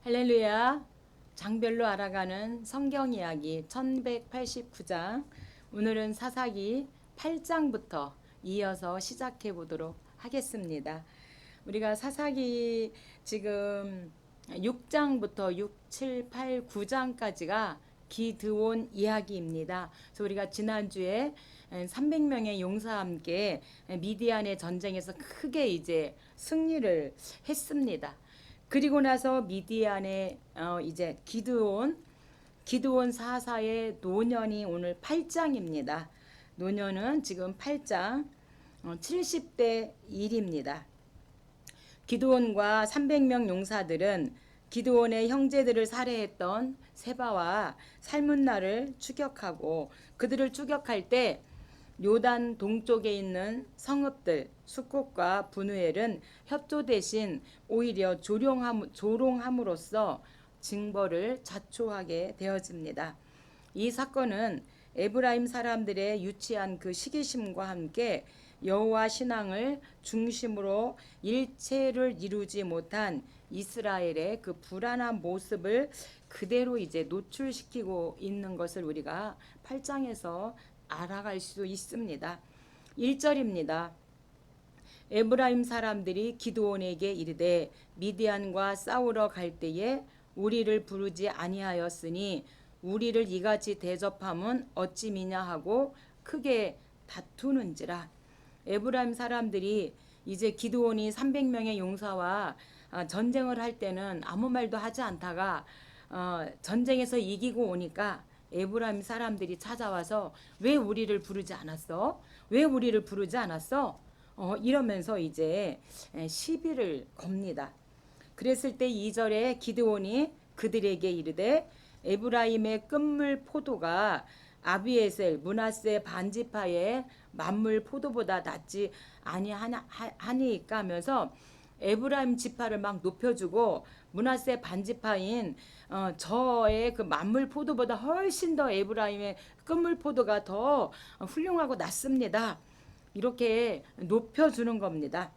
할렐루야. 장별로 알아가는 성경 이야기 1189장. 오늘은 사사기 8장부터 이어서 시작해 보도록 하겠습니다. 우리가 사사기 지금 6장부터 6, 7, 8, 9장까지가 기드온 이야기입니다. 그래서 우리가 지난주에 300명의 용사와 함께 미디안의 전쟁에서 크게 이제 승리를 했습니다. 그리고 나서 미디안의 이제 기드온 사사의 노년이 오늘 8장입니다. 노년은 지금 8장 70대 1입니다. 기드온과 300명 용사들은 기드온의 형제들을 살해했던 세바와 살문나를 추격하고 그들을 추격할 때 요단 동쪽에 있는 성읍들 수콧과 분우엘은 협조 대신 오히려 조롱함으로써 징벌을 자초하게 되어집니다. 이 사건은 에브라임 사람들의 유치한 그 시기심과 함께 여호와 신앙을 중심으로 일체를 이루지 못한 이스라엘의 그 불안한 모습을 그대로 이제 노출시키고 있는 것을 우리가 8장에서 알아갈 수 있습니다. 1절입니다. 에브라임 사람들이 기드온에게 이르되 미디안과 싸우러 갈 때에 우리를 부르지 아니하였으니 우리를 이같이 대접함은 어찌 미냐 하고 크게 다투는지라. 에브라임 사람들이 이제 기드온이 300명의 용사와 전쟁을 할 때는 아무 말도 하지 않다가 전쟁에서 이기고 오니까 에브라임 사람들이 찾아와서 왜 우리를 부르지 않았어? 왜 우리를 부르지 않았어? 이러면서 이제 시비를 겁니다. 그랬을 때 2절에 기드온이 그들에게 이르되 에브라임의 끝물 포도가 아비에셀 므낫세 반지파의 만물 포도보다 낫지 아니하니까 하면서 에브라임 지파를 막 높여주고 므낫세 반지파인 저의 그 만물 포도보다 훨씬 더 에브라임의 끝물 포도가 더 훌륭하고 낫습니다. 이렇게 높여주는 겁니다.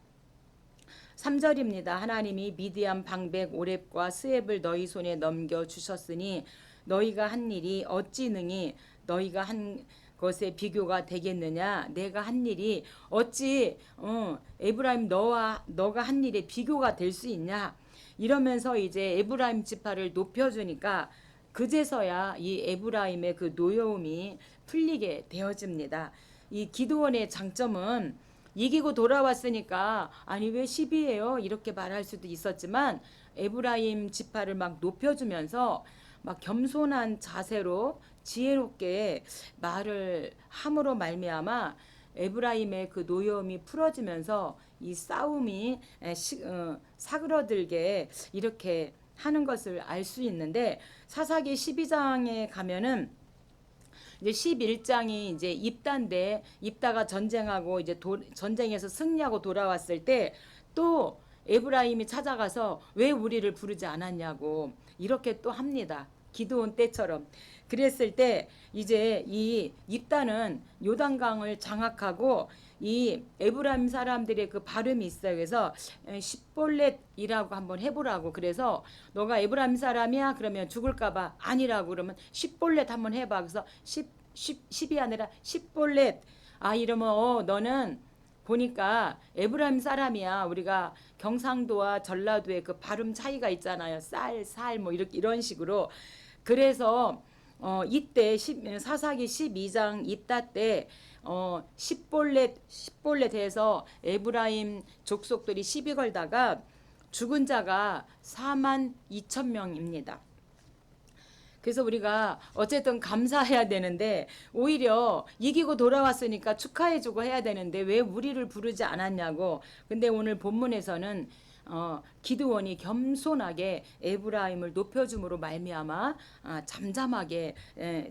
3절입니다. 하나님이 미디안 방백 오렙과 스앱을 너희 손에 넘겨주셨으니 너희가 한 일이 어찌 능히 너희가 한 것에 비교가 되겠느냐. 내가 한 일이 어찌 에브라임 너가 한 일에 비교가 될 수 있냐. 이러면서 이제 에브라임 지파를 높여주니까 그제서야 이 에브라임의 그 노여움이 풀리게 되어집니다. 이 기드온의 장점은 이기고 돌아왔으니까 아니 왜 시비해요? 이렇게 말할 수도 있었지만 에브라임 지파를 막 높여주면서 막 겸손한 자세로 지혜롭게 말을 함으로 말미암아 에브라임의 그 노여움이 풀어지면서 이 싸움이 사그러들게 이렇게 하는 것을 알 수 있는데 사사기 12장에 가면은 이제 11장이 이제 입다가 전쟁하고 이제 전쟁에서 승리하고 돌아왔을 때 또 에브라임이 찾아가서 왜 우리를 부르지 않았냐고 이렇게 또 합니다. 기드온 때처럼. 그랬을 때 이제 이 입다는 요단강을 장악하고 이 에브라임 사람들의 그 발음이 있어요. 그래서 십볼렛이라고 한번 해보라고. 그래서 너가 에브라임 사람이야? 그러면 죽을까봐 아니라고 그러면 십볼렛 한번 해봐. 그래서 십이 아니라 십볼렛. 이러면 너는 보니까 에브라임 사람이야. 우리가 경상도와 전라도의 그 발음 차이가 있잖아요. 살 뭐 이런 식으로. 그래서 이때 사사기 12장 입다 때 십볼렛에서 에브라임 족속들이 시비 걸다가 죽은 자가 4만 2천 명입니다. 그래서 우리가 어쨌든 감사해야 되는데 오히려 이기고 돌아왔으니까 축하해주고 해야 되는데 왜 우리를 부르지 않았냐고. 근데 오늘 본문에서는 기드온이 겸손하게 에브라임을 높여줌으로 말미암아 잠잠하게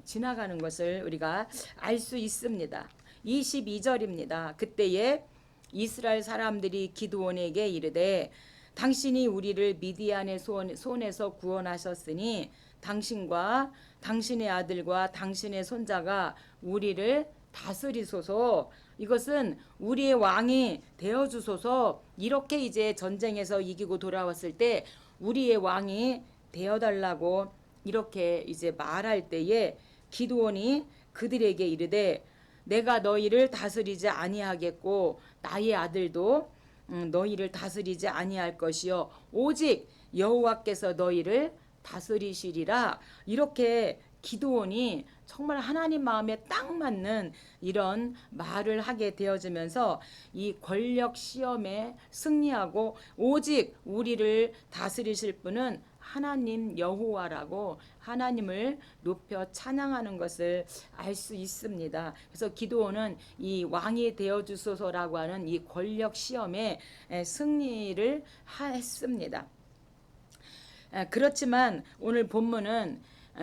지나가는 것을 우리가 알 수 있습니다. 22절입니다. 그때에 이스라엘 사람들이 기드온에게 이르되 당신이 우리를 미디안의 손에서 구원하셨으니 당신과 당신의 아들과 당신의 손자가 우리를 다스리소서. 이것은 우리의 왕이 되어주소서. 이렇게 이제 전쟁에서 이기고 돌아왔을 때 우리의 왕이 되어달라고 이렇게 이제 말할 때에 기드온이 그들에게 이르되 내가 너희를 다스리지 아니하겠고 나의 아들도 너희를 다스리지 아니할 것이요 오직 여호와께서 너희를 다스리시리라. 이렇게 기드온이 정말 하나님 마음에 딱 맞는 이런 말을 하게 되어지면서 이 권력 시험에 승리하고 오직 우리를 다스리실 분은 하나님 여호와라고 하나님을 높여 찬양하는 것을 알 수 있습니다. 그래서 기드온은 이 왕이 되어 주소서라고 하는 이 권력 시험에 승리를 했습니다. 그렇지만 오늘 본문은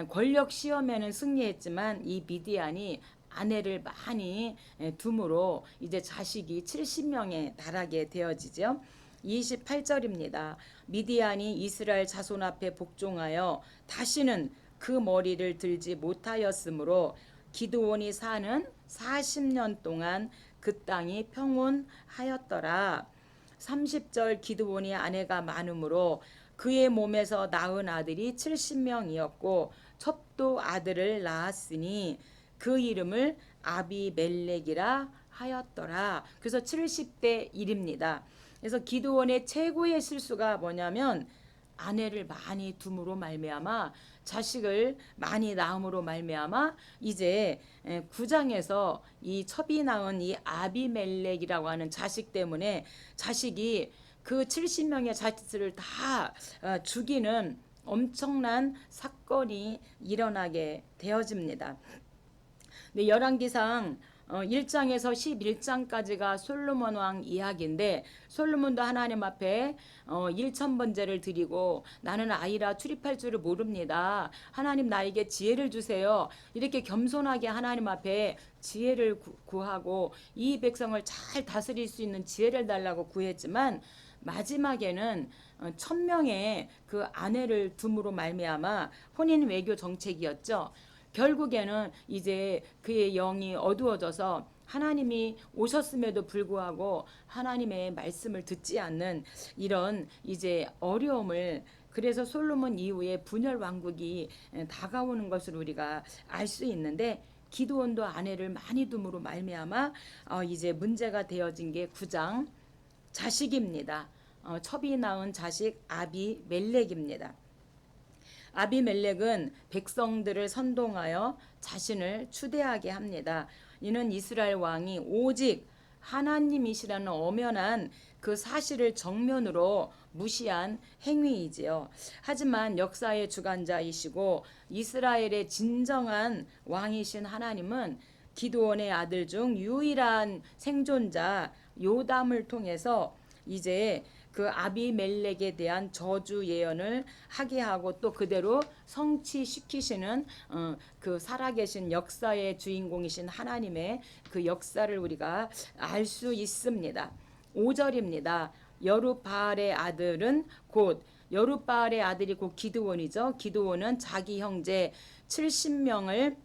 권력 시험에는 승리했지만 이 미디안이 아내를 많이 둠으로 이제 자식이 70명에 달하게 되어지죠. 28절입니다. 미디안이 이스라엘 자손 앞에 복종하여 다시는 그 머리를 들지 못하였으므로 기드온이 사는 40년 동안 그 땅이 평온하였더라. 30절 기드온이 아내가 많으므로 그의 몸에서 낳은 아들이 70명이었고 첩도 아들을 낳았으니 그 이름을 아비멜렉이라 하였더라. 그래서 70대 1입니다. 그래서 기드온의 최고의 실수가 뭐냐면 아내를 많이 둠으로 말미암아 자식을 많이 낳음으로 말미암아 이제 9장에서 이 첩이 낳은 이 아비멜렉이라고 하는 자식 때문에 자식이 그 70명의 자식들을 다 죽이는 엄청난 사건이 일어나게 되어집니다. 네, 열왕기상 1장에서 11장까지가 솔로몬 왕 이야기인데 솔로몬도 하나님 앞에 1,000번제를 드리고 나는 아이라 출입할 줄을 모릅니다. 하나님 나에게 지혜를 주세요. 이렇게 겸손하게 하나님 앞에 지혜를 구하고 이 백성을 잘 다스릴 수 있는 지혜를 달라고 구했지만 마지막에는 1,000명의 그 아내를 둠으로 말미암아 혼인 외교 정책이었죠. 결국에는 이제 그의 영이 어두워져서 하나님이 오셨음에도 불구하고 하나님의 말씀을 듣지 않는 이런 이제 어려움을 그래서 솔로몬 이후에 분열 왕국이 다가오는 것을 우리가 알 수 있는데 기드온도 아내를 많이 둠으로 말미암아 이제 문제가 되어진 게 9장 자식입니다. 첩이 낳은 자식 아비멜렉입니다. 아비멜렉은 백성들을 선동하여 자신을 추대하게 합니다. 이는 이스라엘 왕이 오직 하나님이시라는 엄연한 그 사실을 정면으로 무시한 행위이지요. 하지만 역사의 주관자이시고 이스라엘의 진정한 왕이신 하나님은 기드온의 아들 중 유일한 생존자 요담을 통해서 이제 그 아비멜렉에 대한 저주 예언을 하게 하고 또 그대로 성취시키시는 그 살아계신 역사의 주인공이신 하나님의 그 역사를 우리가 알 수 있습니다. 5절입니다. 여룹바알의 아들은 곧 여룹바알의 아들이 곧 기드온이죠. 기드온은 자기 형제 70명을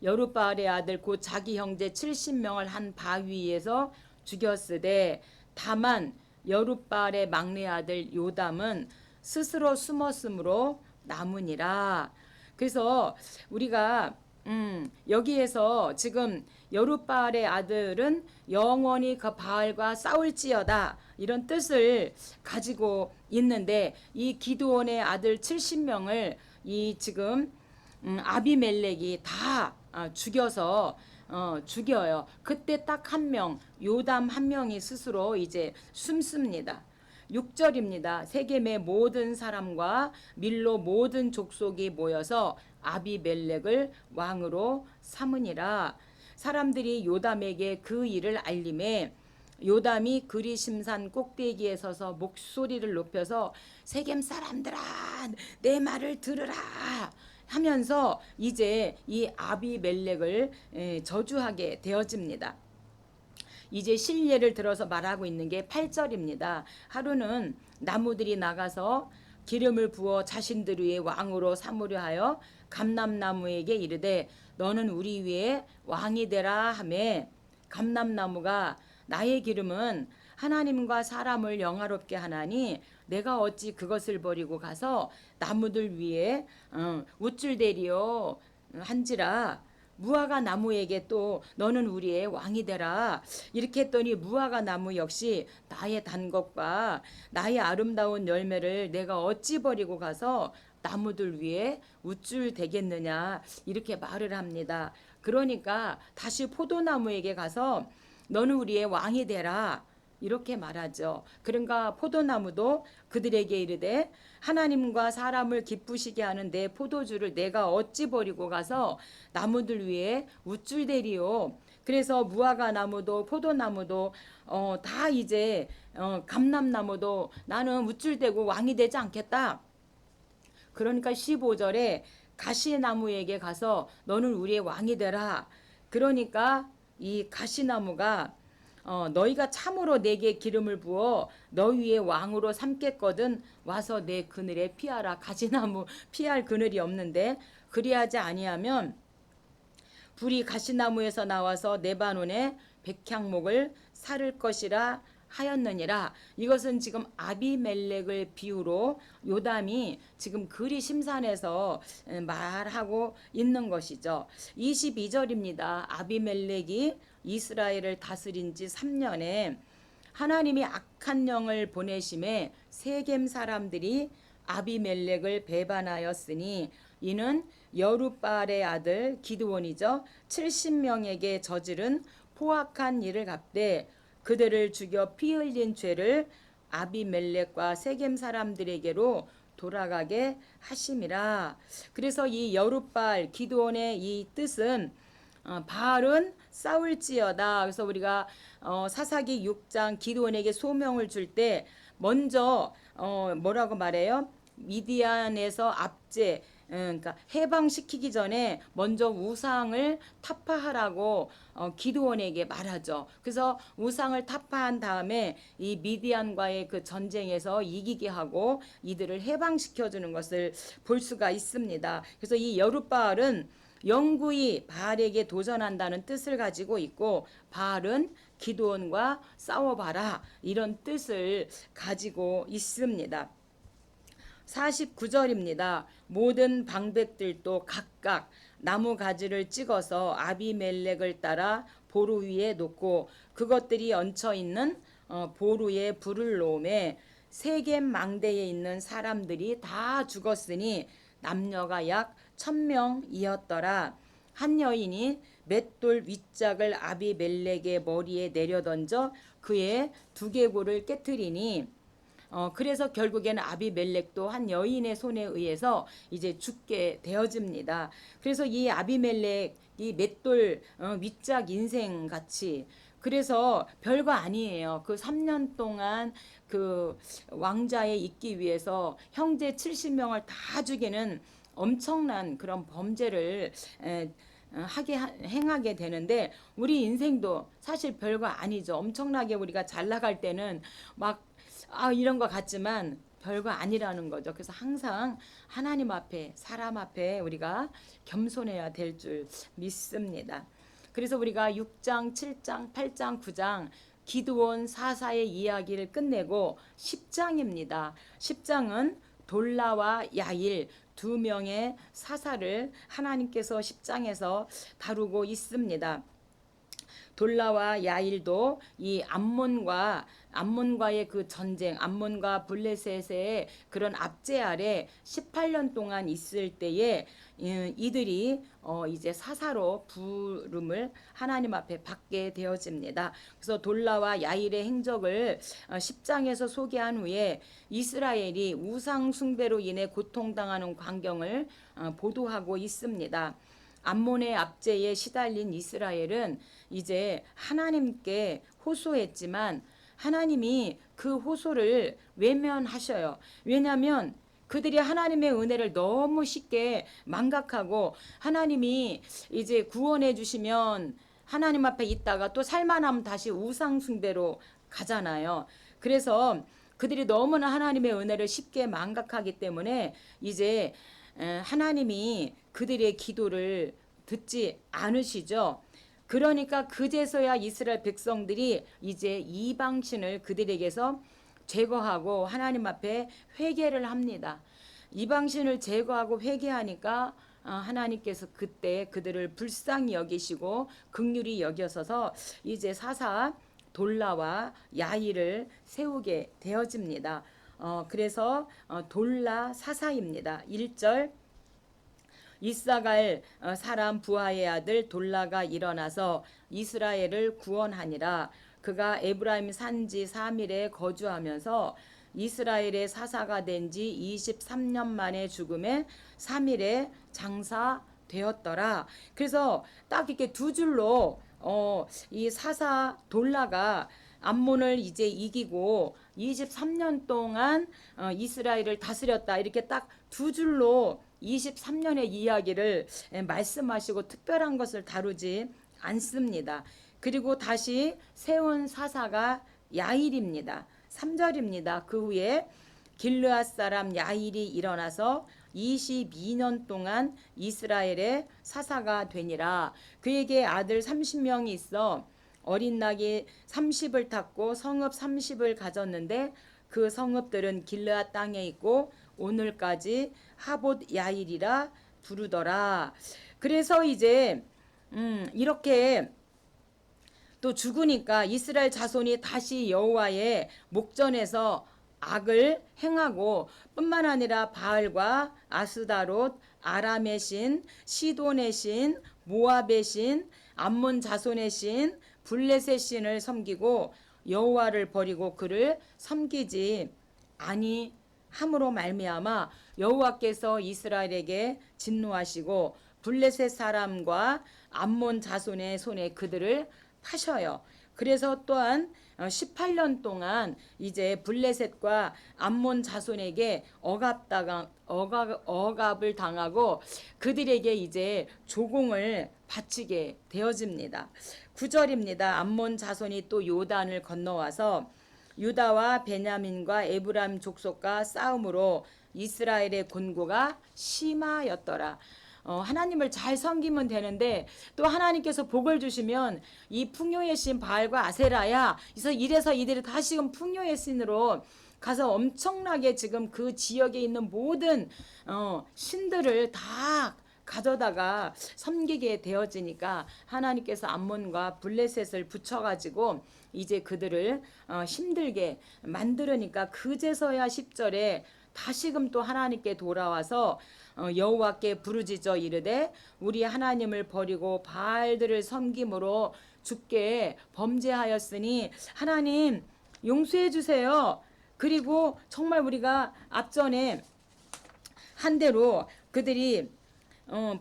여룹바알의 아들 곧 자기 형제 70명을 한 바위에서 죽였으되 다만 여룹바알의 막내 아들 요담은 스스로 숨었으므로 남으니라. 그래서 우리가 여기에서 지금 여룹바알의 아들은 영원히 그 바알과 싸울지어다 이런 뜻을 가지고 있는데 이 기드온의 아들 70명을 이 지금 아비멜렉이 다 죽여서 죽여요. 그때 딱 한 명, 요담 한 명이 스스로 이제 숨습니다. 6절입니다. 세겜의 모든 사람과 밀로 모든 족속이 모여서 아비멜렉을 왕으로 삼으니라. 사람들이 요담에게 그 일을 알림해 요담이 그리심산 꼭대기에 서서 목소리를 높여서 세겜 사람들아 내 말을 들으라 하면서 이제 이 아비멜렉을 저주하게 되어집니다. 이제 실례를 들어서 말하고 있는 게 8절입니다. 하루는 나무들이 나가서 기름을 부어 자신들 위에 왕으로 삼으려 하여 감람나무에게 이르되 너는 우리 위에 왕이 되라 하매 감람나무가 나의 기름은 하나님과 사람을 영화롭게 하나니 내가 어찌 그것을 버리고 가서 나무들 위에 우쭐대리요 한지라. 무화과 나무에게 또 너는 우리의 왕이 되라 이렇게 했더니 무화과 나무 역시 나의 단 것과 나의 아름다운 열매를 내가 어찌 버리고 가서 나무들 위에 우쭐대겠느냐 이렇게 말을 합니다. 그러니까 다시 포도나무에게 가서 너는 우리의 왕이 되라 이렇게 말하죠. 그러니까 포도나무도 그들에게 이르되 하나님과 사람을 기쁘시게 하는 내 포도주를 내가 어찌 버리고 가서 나무들 위에 우쭐대리요. 그래서 무화과 나무도 포도나무도 다 이제 감람나무도 나는 우쭐대고 왕이 되지 않겠다. 그러니까 15절에 가시나무에게 가서 너는 우리의 왕이 되라. 그러니까 이 가시나무가 너희가 참으로 내게 기름을 부어 너희 위에 왕으로 삼겠거든 와서 내 그늘에 피하라. 가시나무 피할 그늘이 없는데 그리하지 아니하면 불이 가시나무에서 나와서 레바논의 백향목을 사를 것이라 하였느니라. 이것은 지금 아비멜렉을 비유로 요담이 지금 그리심산에서 말하고 있는 것이죠. 22절입니다. 아비멜렉이 이스라엘을 다스린 지 3년에 하나님이 악한 영을 보내심에 세겜 사람들이 아비멜렉을 배반하였으니 이는 여룻바알의 아들 기드온이죠. 70명에게 저지른 포악한 일을 갚되 그들을 죽여 피 흘린 죄를 아비멜렉과 세겜 사람들에게로 돌아가게 하심이라. 그래서 이 여룻바알 기드온의 이 뜻은 바알은 싸울지어다. 그래서 우리가 사사기 6장 기드온에게 소명을 줄 때 먼저 뭐라고 말해요? 미디안에서 압제 그러니까 해방시키기 전에 먼저 우상을 타파하라고 기드온에게 말하죠. 그래서 우상을 타파한 다음에 이 미디안과의 그 전쟁에서 이기게 하고 이들을 해방시켜 주는 것을 볼 수가 있습니다. 그래서 이 여룻바알은 영구히 바알에게 도전한다는 뜻을 가지고 있고 바알은 기드온과 싸워봐라 이런 뜻을 가지고 있습니다. 49절입니다. 모든 방백들도 각각 나무 가지를 찍어서 아비멜렉을 따라 보루 위에 놓고 그것들이 얹혀 있는 보루에 불을 놓음에 세겜 망대에 있는 사람들이 다 죽었으니 남녀가 약 1000명이었더라. 한 여인이 맷돌 윗짝을 아비멜렉의 머리에 내려던져 그의 두개골을 깨뜨리니 그래서 결국에는 아비멜렉도 한 여인의 손에 의해서 이제 죽게 되어집니다. 그래서 이 아비멜렉 이 맷돌 윗짝 인생 같이 그래서 별거 아니에요. 그 3년 동안 그 왕자에 있기 위해서 형제 70명을 다 죽이는 엄청난 그런 범죄를 행하게 되는데 우리 인생도 사실 별거 아니죠. 엄청나게 우리가 잘 나갈 때는 막 이런 것 같지만 별거 아니라는 거죠. 그래서 항상 하나님 앞에 사람 앞에 우리가 겸손해야 될 줄 믿습니다. 그래서 우리가 6장, 7장, 8장, 9장 기드온 사사의 이야기를 끝내고 10장입니다. 10장은 돌라와 야일 두 명의 사사를 하나님께서 10장에서 다루고 있습니다. 돌라와 야일도 이 암몬과의 그 전쟁, 암몬과 블레셋의 그런 압제 아래 18년 동안 있을 때에 이들이 이제 사사로 부름을 하나님 앞에 받게 되어집니다. 그래서 돌라와 야일의 행적을 10장에서 소개한 후에 이스라엘이 우상 숭배로 인해 고통당하는 광경을 보도하고 있습니다. 암몬의 압제에 시달린 이스라엘은 이제 하나님께 호소했지만 하나님이 그 호소를 외면하셔요. 왜냐하면 그들이 하나님의 은혜를 너무 쉽게 망각하고 하나님이 이제 구원해 주시면 하나님 앞에 있다가 또 살만하면 다시 우상 숭배로 가잖아요. 그래서 그들이 너무나 하나님의 은혜를 쉽게 망각하기 때문에 이제 하나님이 그들의 기도를 듣지 않으시죠. 그러니까 그제서야 이스라엘 백성들이 이제 이방신을 그들에게서 제거하고 하나님 앞에 회개를 합니다. 이방신을 제거하고 회개하니까 하나님께서 그때 그들을 불쌍히 여기시고 긍휼히 여겨서서 이제 사사 돌라와 야일을 세우게 되어집니다. 그래서 돌라 사사입니다. 1절 이사갈 사람 부하의 아들 돌라가 일어나서 이스라엘을 구원하니라. 그가 에브라임 산지 3일에 거주하면서 이스라엘의 사사가 된 지 23년 만에 죽음에 3일에 장사되었더라. 그래서 딱 이렇게 두 줄로 이 사사 돌라가 암몬을 이제 이기고 23년 동안 이스라엘을 다스렸다. 이렇게 딱 두 줄로 23년의 이야기를 말씀하시고 특별한 것을 다루지 않습니다. 그리고 다시 세운 사사가 야일입니다. 3절입니다. 그 후에 길르앗 사람 야일이 일어나서 22년 동안 이스라엘의 사사가 되니라. 그에게 아들 30명이 있어 어린 낙이 30을 탔고 성읍 30을 가졌는데 그 성읍들은 길르앗 땅에 있고 오늘까지 하봇 야일이라 부르더라. 그래서 이제 이렇게 또 죽으니까 이스라엘 자손이 다시 여호와의 목전에서 악을 행하고 뿐만 아니라 바알과 아스다롯, 아람의 신, 시돈의 신, 모압의 신, 암몬 자손의 신, 블레셋 신을 섬기고 여호와를 버리고 그를 섬기지 아니함으로 말미암아 여호와께서 이스라엘에게 진노하시고 블레셋 사람과 암몬 자손의 손에 그들을 파셔요. 그래서 또한 18년 동안 이제 블레셋과 암몬 자손에게 억압을 당하고 그들에게 이제 조공을 바치게 되어집니다. 9절입니다. 암몬 자손이 또 요단을 건너와서 유다와 베냐민과 에브라임 족속과 싸움으로 이스라엘의 곤고가 심하였더라. 하나님을 잘 섬기면 되는데 또 하나님께서 복을 주시면 이 풍요의 신 바알과 아세라야 그래서 이래서 이들이 다시금 풍요의 신으로 가서 엄청나게 지금 그 지역에 있는 모든 신들을 다 가져다가 섬기게 되어지니까 하나님께서 암몬과 블레셋을 붙여가지고 이제 그들을 힘들게 만들으니까 그제서야 10절에 다시금 또 하나님께 돌아와서 여호와께 부르짖어 이르되 우리 하나님을 버리고 바알들을 섬김으로 주께 범죄하였으니 하나님 용서해 주세요. 그리고 정말 우리가 앞전에 한 대로 그들이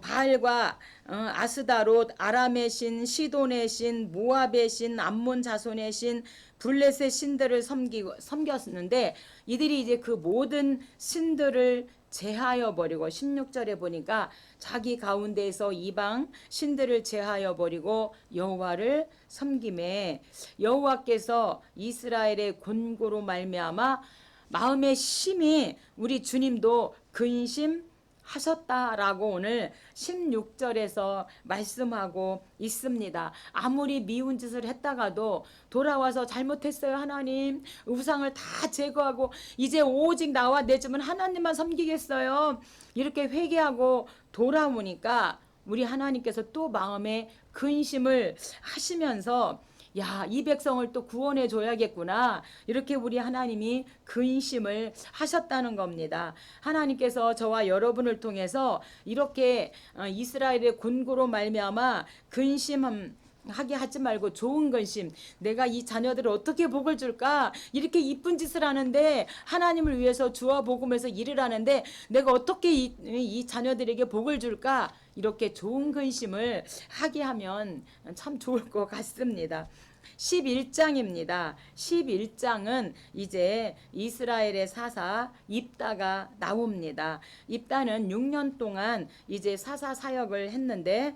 바알과 아스다롯, 아람의 신, 시돈의 신, 모압의 신, 암몬 자손의 신, 블레셋 신들을 섬겼는데 이들이 이제 그 모든 신들을 제하여 버리고 16절에 보니까 자기 가운데에서 이방 신들을 제하여 버리고 여호와를 섬김에 여호와께서 이스라엘의 곤고로 말미암아 마음의 심히 우리 주님도 근심 하셨다라고 오늘 16절에서 말씀하고 있습니다. 아무리 미운 짓을 했다가도 돌아와서 잘못했어요 하나님 우상을 다 제거하고 이제 오직 나와 내 집은 하나님만 섬기겠어요 이렇게 회개하고 돌아오니까 우리 하나님께서 또 마음에 근심을 하시면서 야, 이 백성을 또 구원해 줘야겠구나. 이렇게 우리 하나님이 근심을 하셨다는 겁니다. 하나님께서 저와 여러분을 통해서 이렇게 이스라엘의 곤고로 말미암아 근심하게 하지 말고 좋은 근심 내가 이 자녀들을 어떻게 복을 줄까 이렇게 이쁜 짓을 하는데 하나님을 위해서 주와 복음에서 일을 하는데 내가 어떻게 이 자녀들에게 복을 줄까 이렇게 좋은 근심을 하게 하면 참 좋을 것 같습니다. 11장입니다. 11장은 이제 이스라엘의 사사 입다가 나옵니다. 입다는 6년 동안 이제 사사 사역을 했는데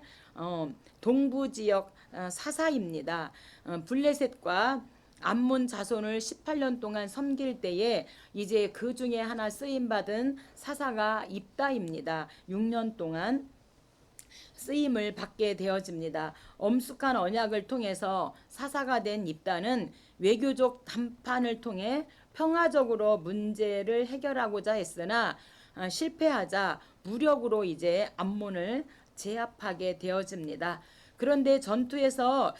동부 지역 사사입니다. 블레셋과 암몬 자손을 18년 동안 섬길 때에 이제 그 중에 하나 쓰임 받은 사사가 입다입니다. 6년 동안 쓰임을 받게 되어집니다. 엄숙한 언약을 통해서 사사가 된 입다는 외교적 담판을 통해 평화적으로 문제를 해결하고자 했으나 실패하자 무력으로 이제 암몬을 제압하게 되어집니다. 그런데 전투에서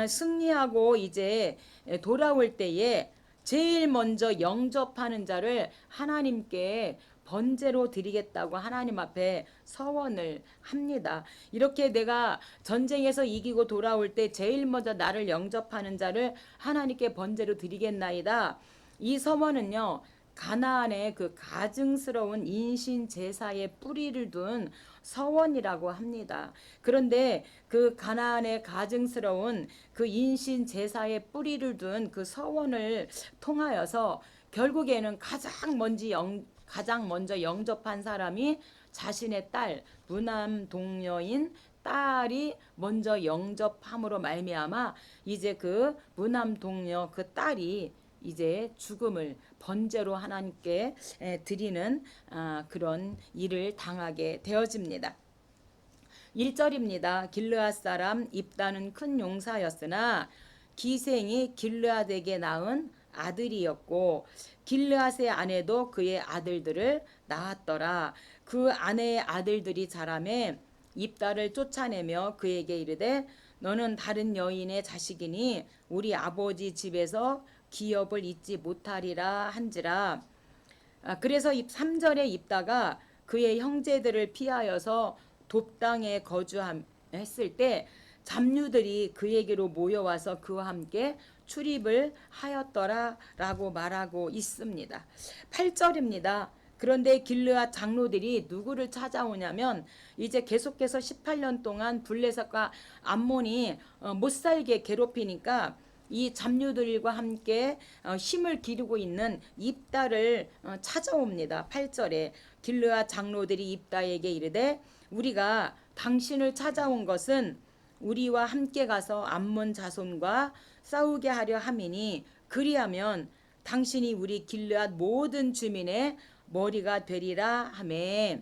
승리하고 이제 돌아올 때에 제일 먼저 영접하는 자를 하나님께 번제로 드리겠다고 하나님 앞에 서원을 합니다. 이렇게 내가 전쟁에서 이기고 돌아올 때 제일 먼저 나를 영접하는 자를 하나님께 번제로 드리겠나이다. 이 서원은요, 가나안의 그 가증스러운 인신 제사의 뿌리를 둔 서원이라고 합니다. 그런데 그 가나안의 가증스러운 그 인신 제사의 뿌리를 둔 그 서원을 통하여서 결국에는 가장 먼저 영접한 사람이 자신의 딸, 무남 동녀인 딸이 먼저 영접함으로 말미암아 이제 그 무남 동녀 그 딸이 이제 죽음을 번제로 하나님께 드리는 그런 일을 당하게 되어집니다. 1절입니다. 길르앗 사람 입다는 큰 용사였으나 기생이 길르앗에게 낳은 아들이었고 길르앗의 아내도 그의 아들들을 낳았더라. 그 아내의 아들들이 자라매 입다를 쫓아내며 그에게 이르되 너는 다른 여인의 자식이니 우리 아버지 집에서 기업을 잊지 못하리라 한지라. 그래서 3절에 입다가 그의 형제들을 피하여서 돕당에 거주했을 때 잡류들이 그에게로 모여와서 그와 함께 출입을 하였더라라고 말하고 있습니다. 8절입니다. 그런데 길르앗 장로들이 누구를 찾아오냐면 이제 계속해서 18년 동안 블레셋과 암몬이 못살게 괴롭히니까 이 잡류들과 함께 힘을 기르고 있는 입다를 찾아옵니다. 8절에 길르앗 장로들이 입다에게 이르되 우리가 당신을 찾아온 것은 우리와 함께 가서 암몬 자손과 싸우게 하려 함이니 그리하면 당신이 우리 길르앗 모든 주민의 머리가 되리라 하매.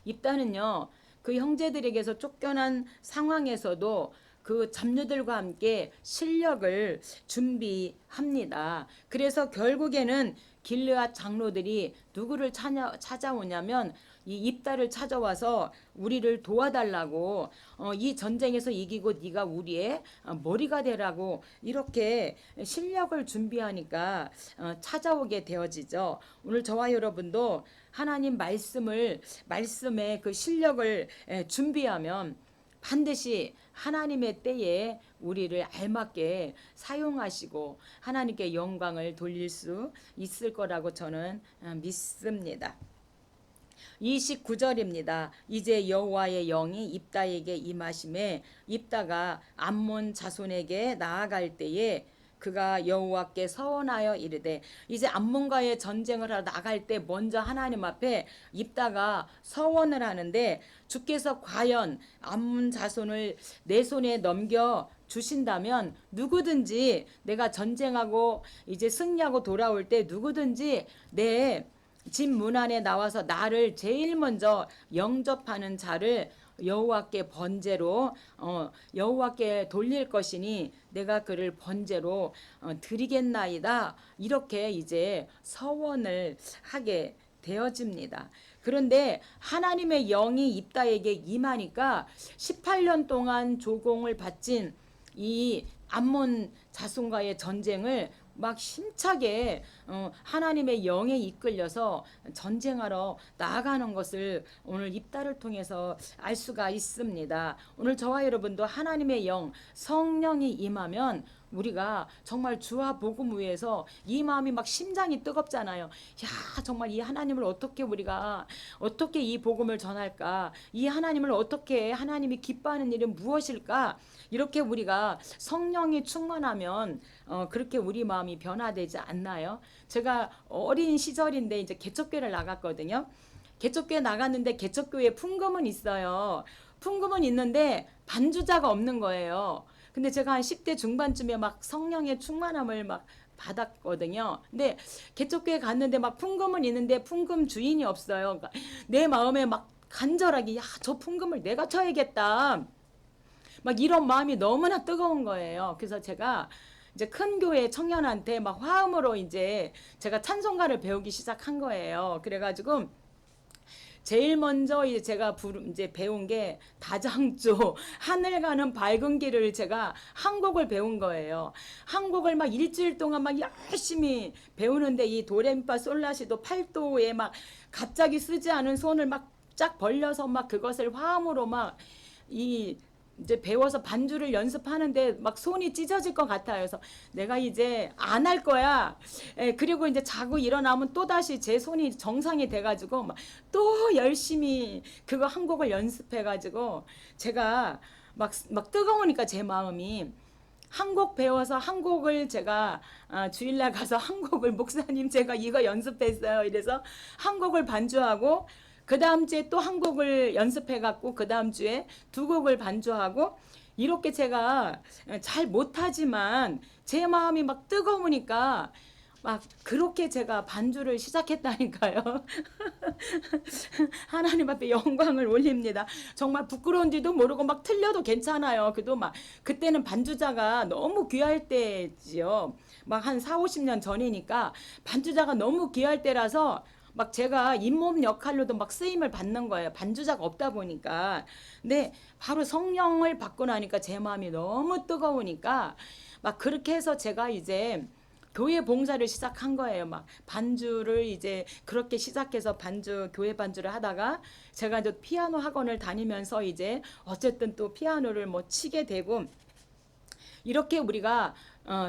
입다는요 그 형제들에게서 쫓겨난 상황에서도 그 잡류들과 함께 실력을 준비합니다. 그래서 결국에는 길르앗 장로들이 누구를 찾아오냐면 이 입다를 찾아와서 우리를 도와달라고 이 전쟁에서 이기고 네가 우리의 머리가 되라고 이렇게 실력을 준비하니까 찾아오게 되어지죠. 오늘 저와 여러분도 하나님 말씀에 그 실력을 준비하면 반드시 하나님의 때에 우리를 알맞게 사용하시고 하나님께 영광을 돌릴 수 있을 거라고 저는 믿습니다. 29절입니다. 이제 여호와의 영이 입다에게 임하심에 입다가 암몬 자손에게 나아갈 때에 그가 여호와께 서원하여 이르되 이제 암몬과의 전쟁을 하러 나갈 때 먼저 하나님 앞에 입다가 서원을 하는데 주께서 과연 암몬 자손을 내 손에 넘겨 주신다면 누구든지 내가 전쟁하고 이제 승리하고 돌아올 때 누구든지 내 집 문 안에 나와서 나를 제일 먼저 영접하는 자를 여호와께 번제로 여호와께 돌릴 것이니 내가 그를 번제로 드리겠나이다. 이렇게 이제 서원을 하게 되어집니다. 그런데 하나님의 영이 입다에게 임하니까 18년 동안 조공을 바친 이 암몬 자손과의 전쟁을 막 힘차게 하나님의 영에 이끌려서 전쟁하러 나아가는 것을 오늘 입다를 통해서 알 수가 있습니다. 오늘 저와 여러분도 하나님의 영, 성령이 임하면 우리가 정말 주와 복음 위해서 이 마음이 막 심장이 뜨겁잖아요. 야, 정말 이 하나님을 우리가 어떻게 이 복음을 전할까? 이 하나님을 어떻게 하나님이 기뻐하는 일은 무엇일까? 이렇게 우리가 성령이 충만하면 그렇게 우리 마음이 변화되지 않나요? 제가 어린 시절인데 이제 개척교회를 나갔거든요. 개척교회 나갔는데 개척교회에 풍금은 있어요. 풍금은 있는데 반주자가 없는 거예요. 근데 제가 한 10대 중반쯤에 막 성령의 충만함을 막 받았거든요. 근데 개척교회 갔는데 막 풍금은 있는데 풍금 주인이 없어요. 그러니까 내 마음에 막 간절하게 야, 저 풍금을 내가 쳐야겠다. 막 이런 마음이 너무나 뜨거운 거예요. 그래서 제가 이제 큰 교회 청년한테 막 화음으로 이제 제가 찬송가를 배우기 시작한 거예요. 그래가지고 제일 먼저 이제 제가 이제 배운 게 다장조 하늘 가는 밝은 길을 제가 한 곡을 배운 거예요. 한 곡을 막 일주일 동안 막 열심히 배우는데 이 도레미파 솔라시도 8도에 막 갑자기 쓰지 않은 손을 막 쫙 벌려서 막 그것을 화음으로 막 이 이제 배워서 반주를 연습하는데 막 손이 찢어질 것 같아요. 그래서 내가 이제 안 할 거야. 그리고 이제 자고 일어나면 또 다시 제 손이 정상이 돼가지고 막 또 열심히 그거 한 곡을 연습해가지고 제가 막 뜨거우니까 제 마음이 한 곡 배워서 한 곡을 제가 주일날 가서 한 곡을 목사님 제가 이거 연습했어요. 이래서 한 곡을 반주하고 그 다음 주에 또 한 곡을 연습해갖고 그 다음 주에 두 곡을 반주하고 이렇게 제가 잘 못하지만 제 마음이 막 뜨거우니까 막 그렇게 제가 반주를 시작했다니까요. 하나님 앞에 영광을 올립니다. 정말 부끄러운지도 모르고 막 틀려도 괜찮아요. 그래도 막 그때는 반주자가 너무 귀할 때지요. 막 한 4, 50년 전이니까 반주자가 너무 귀할 때라서 막 제가 잇몸 역할로도 막 쓰임을 받는 거예요. 반주자가 없다 보니까. 근데 바로 성령을 받고 나니까 제 마음이 너무 뜨거우니까 막 그렇게 해서 제가 이제 교회 봉사를 시작한 거예요. 막 반주를 이제 그렇게 시작해서 교회 반주를 하다가 제가 이제 피아노 학원을 다니면서 이제 어쨌든 또 피아노를 뭐 치게 되고 이렇게 우리가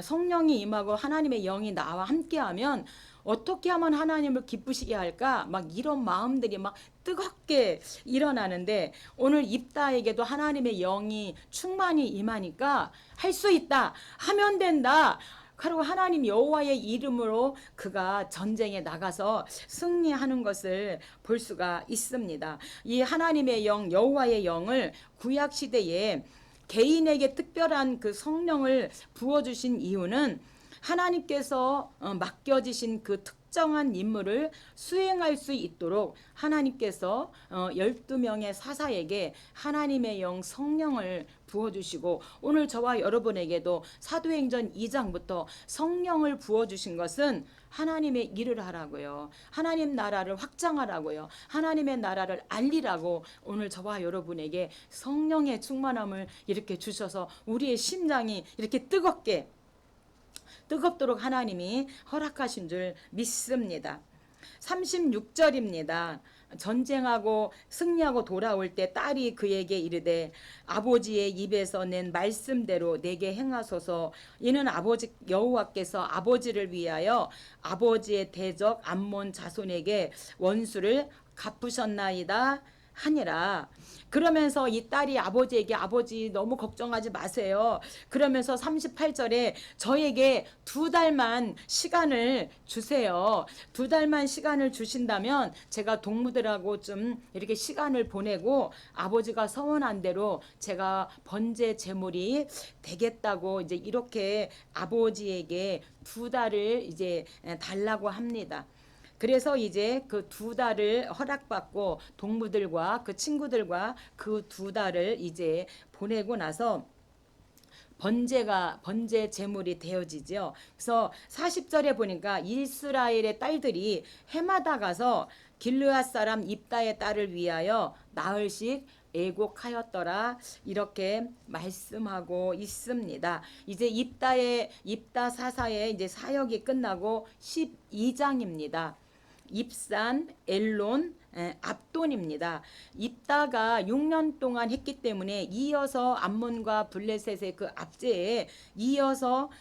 성령이 임하고 하나님의 영이 나와 함께하면 어떻게 하면 하나님을 기쁘시게 할까? 막 이런 마음들이 막 뜨겁게 일어나는데 오늘 입다에게도 하나님의 영이 충만히 임하니까 할 수 있다. 하면 된다. 그리고 하나님 여호와의 이름으로 그가 전쟁에 나가서 승리하는 것을 볼 수가 있습니다. 이 하나님의 영, 여호와의 영을 구약 시대에 개인에게 특별한 그 성령을 부어주신 이유는 하나님께서 맡겨지신 그 특정한 임무를 수행할 수 있도록 하나님께서 12명의 사사에게 하나님의 영 성령을 부어주시고 오늘 저와 여러분에게도 사도행전 2장부터 성령을 부어주신 것은 하나님의 일을 하라고요. 하나님 나라를 확장하라고요. 하나님의 나라를 알리라고 오늘 저와 여러분에게 성령의 충만함을 이렇게 주셔서 우리의 심장이 이렇게 뜨겁도록 하나님이 허락하신 줄 믿습니다. 36절입니다. 전쟁하고 승리하고 돌아올 때 딸이 그에게 이르되 아버지의 입에서 낸 말씀대로 내게 행하소서. 이는 아버지 여호와께서 아버지를 위하여 아버지의 대적 암몬 자손에게 원수를 갚으셨나이다 하니라. 그러면서 이 딸이 아버지에게 아버지 너무 걱정하지 마세요. 그러면서 38절에 저에게 2달만 시간을 주세요. 2달만 시간을 주신다면 제가 동무들하고 좀 이렇게 시간을 보내고 아버지가 서원한 대로 제가 번제 제물이 되겠다고 이제 이렇게 아버지에게 2달을 이제 달라고 합니다. 그래서 이제 그 2달을 허락받고 동무들과 그 친구들과 그 2달을 이제 보내고 나서 번제 제물이 되어지죠. 그래서 40절에 보니까 이스라엘의 딸들이 해마다 가서 길르앗 사람 입다의 딸을 위하여 나흘씩 애곡하였더라 이렇게 말씀하고 있습니다. 이제 입다 사사의 이제 사역이 끝나고 12장입니다. 입산, 엘론, 압돈입니다. 입다가 6년 동안 했기 때문에 이어서 암몬과 블레셋의 그 압제에 이어서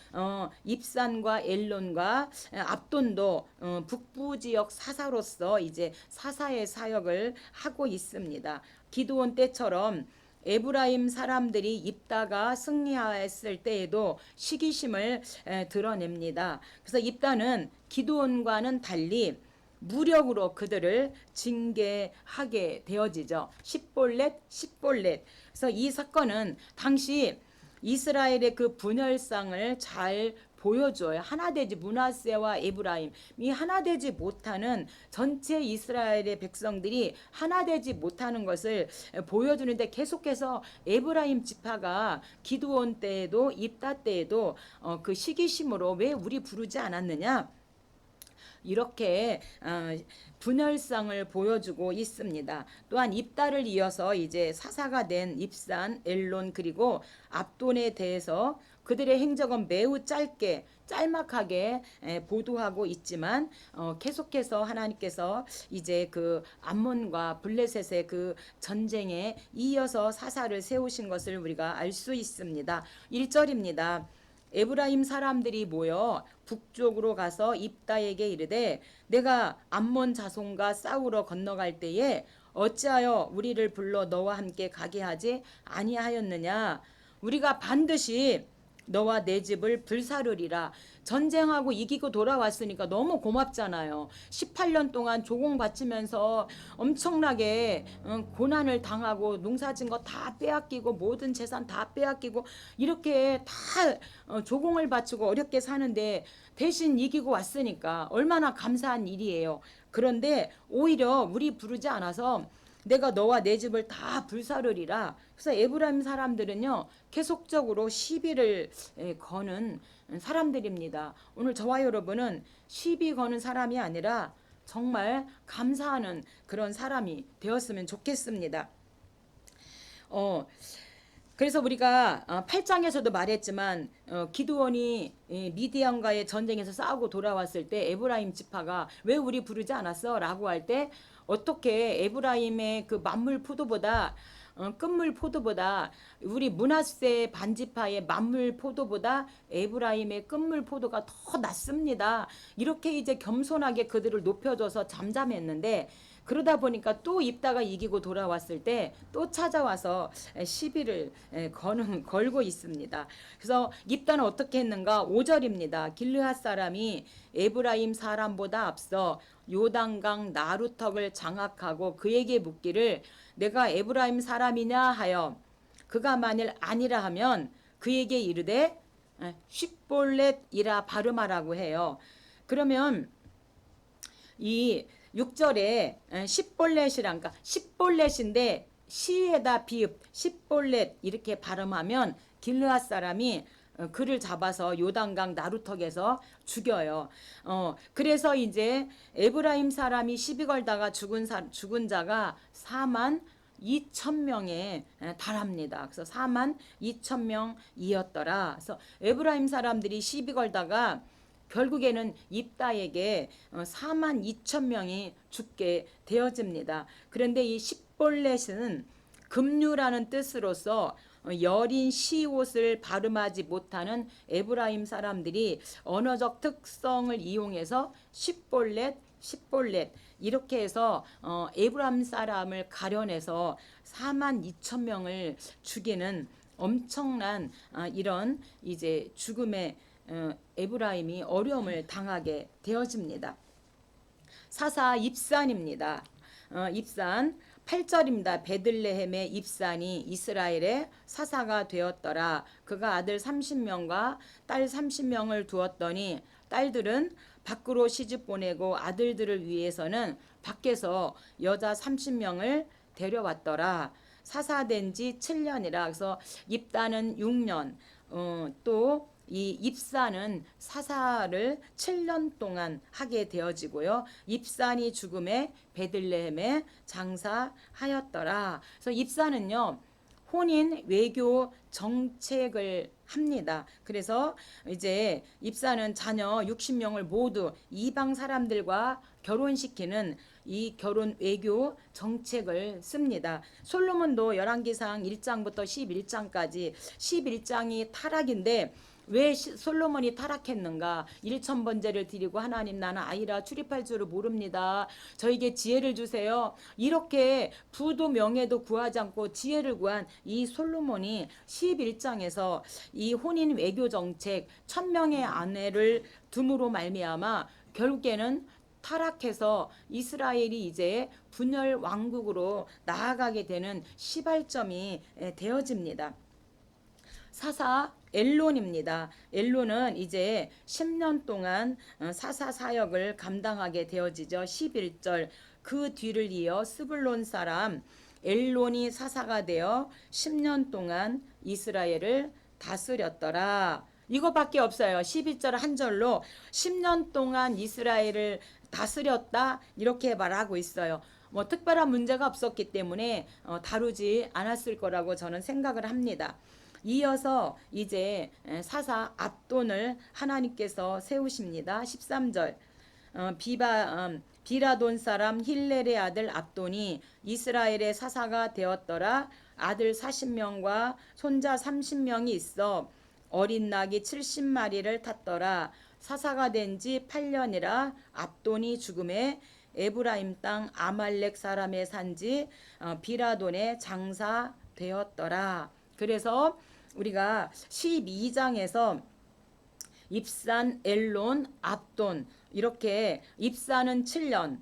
입산과 엘론과 압돈도 북부 지역 사사로서 이제 사사의 사역을 하고 있습니다. 기드온 때처럼 에브라임 사람들이 입다가 승리했을 때에도 시기심을 드러냅니다. 그래서 입다는 기드온과는 달리 무력으로 그들을 징계하게 되어지죠. 십볼렛. 그래서 이 사건은 당시 이스라엘의 그 분열상을 잘 보여줘요. 하나 되지 므낫세와 에브라임 이 하나 되지 못하는 전체 이스라엘의 백성들이 하나 되지 못하는 것을 보여주는데 계속해서 에브라임 지파가 기드온 때에도 입다 때에도 그 시기심으로 왜 우리 부르지 않았느냐 이렇게 분열성을 보여주고 있습니다. 또한 입다를 이어서 이제 사사가 된 입산, 엘론 그리고 압돈에 대해서 그들의 행적은 매우 짤막하게 보도하고 있지만 계속해서 하나님께서 이제 그 암몬과 블레셋의 그 전쟁에 이어서 사사를 세우신 것을 우리가 알 수 있습니다. 1절입니다. 에브라임 사람들이 모여 북쪽으로 가서 입다에게 이르되 내가 암몬 자손과 싸우러 건너갈 때에 어찌하여 우리를 불러 너와 함께 가게 하지 아니하였느냐 우리가 반드시 너와 내 집을 불사르리라. 전쟁하고 이기고 돌아왔으니까 너무 고맙잖아요. 18년 동안 조공 바치면서 엄청나게 고난을 당하고 농사진 거 다 빼앗기고 모든 재산 다 빼앗기고 이렇게 다 조공을 바치고 어렵게 사는데 대신 이기고 왔으니까 얼마나 감사한 일이에요. 그런데 오히려 우리 부르지 않아서 내가 너와 내 집을 다 불사르리라. 그래서 에브라임 사람들은요 계속적으로 시비를 거는 사람들입니다. 오늘 저와 여러분은 시비 거는 사람이 아니라 정말 감사하는 그런 사람이 되었으면 좋겠습니다. 그래서 우리가 8장에서도 말했지만 기드온이 미디안과의 전쟁에서 싸우고 돌아왔을 때 에브라임 지파가 왜 우리 부르지 않았어? 라고 할 때 어떻게 에브라임의 그 만물 포도보다 끝물 포도보다 우리 므낫세 반지파의 만물 포도보다 에브라임의 끝물 포도가 더 낫습니다. 이렇게 이제 겸손하게 그들을 높여줘서 잠잠했는데 그러다 보니까 또 입다가 이기고 돌아왔을 때 또 찾아와서 시비를 걸고 있습니다. 그래서 입다는 어떻게 했는가? 5절입니다. 길르앗 사람이 에브라임 사람보다 앞서 요단강 나루턱을 장악하고 그에게 묻기를 내가 에브라임 사람이냐 하여 그가 만일 아니라 하면 그에게 이르되 쉿볼렛이라 발음하라고 해요. 그러면 이 6절에 십볼렛이란 그러니까 십볼렛인데 시에다 비읍 십볼렛 이렇게 발음하면 길르앗 사람이 그를 잡아서 요단강 나루턱에서 죽여요. 그래서 이제 에브라임 사람이 시비 걸다가 죽은 자가 4만 2천 명에 달합니다. 그래서 4만 2천 명이었더라. 그래서 에브라임 사람들이 시비 걸다가 결국에는 입다에게 4만 2천 명이 죽게 되어집니다. 그런데 이 십볼렛은 급류라는 뜻으로서 여린 시옷을 발음하지 못하는 에브라임 사람들이 언어적 특성을 이용해서 십볼렛 이렇게 해서 에브라임 사람을 가려내서 4만 2천 명을 죽이는 엄청난 이런 이제 죽음의 에브라임이 어려움을 당하게 되어집니다. 사사 입산입니다. 입산 8절입니다. 베들레헴의 입산이 이스라엘의 사사가 되었더라. 그가 아들 30명과 딸 30명을 두었더니 딸들은 밖으로 시집 보내고 아들들을 위해서는 밖에서 여자 30명을 데려왔더라. 사사된 지 7년이라. 그래서 입단은 6년 또 이 입산은 사사를 7년 동안 하게 되어지고요. 입산이 죽음에 베들레헴에 장사하였더라. 그래서 입산은요. 혼인 외교 정책을 합니다. 그래서 이제 입산은 자녀 60명을 모두 이방 사람들과 결혼시키는 이 결혼 외교 정책을 씁니다. 솔로몬도 열왕기상 1장부터 11장까지 11장이 타락인데 왜 솔로몬이 타락했는가? 1,000번제를 드리고 하나님 나는 아이라 출입할 줄을 모릅니다. 저에게 지혜를 주세요. 이렇게 부도 명예도 구하지 않고 지혜를 구한 이 솔로몬이 11장에서 이 혼인 외교 정책 1,000명의 아내를 둠으로 말미암아 결국에는 타락해서 이스라엘이 이제 분열 왕국으로 나아가게 되는 시발점이 되어집니다. 사사 엘론입니다. 엘론은 이제 10년 동안 사사 사역을 감당하게 되어지죠. 11절 그 뒤를 이어 스불론 사람 엘론이 사사가 되어 10년 동안 이스라엘을 다스렸더라. 이거밖에 없어요. 12절 한 절로 10년 동안 이스라엘을 다스렸다 이렇게 말하고 있어요. 뭐 특별한 문제가 없었기 때문에 다루지 않았을 거라고 저는 생각을 합니다. 이어서 이제 사사 압돈을 하나님께서 세우십니다. 13절 비라돈 사람 힐렐의 아들 압돈이 이스라엘의 사사가 되었더라. 아들 40명과 손자 30명이 있어 어린 낙이 70마리를 탔더라. 사사가 된 지 8년이라 압돈이 죽음에 에브라임 땅 아말렉 사람의 산지 비라돈에 장사되었더라. 그래서 우리가 12장에서 입산, 엘론, 압돈 이렇게 입산은 7년,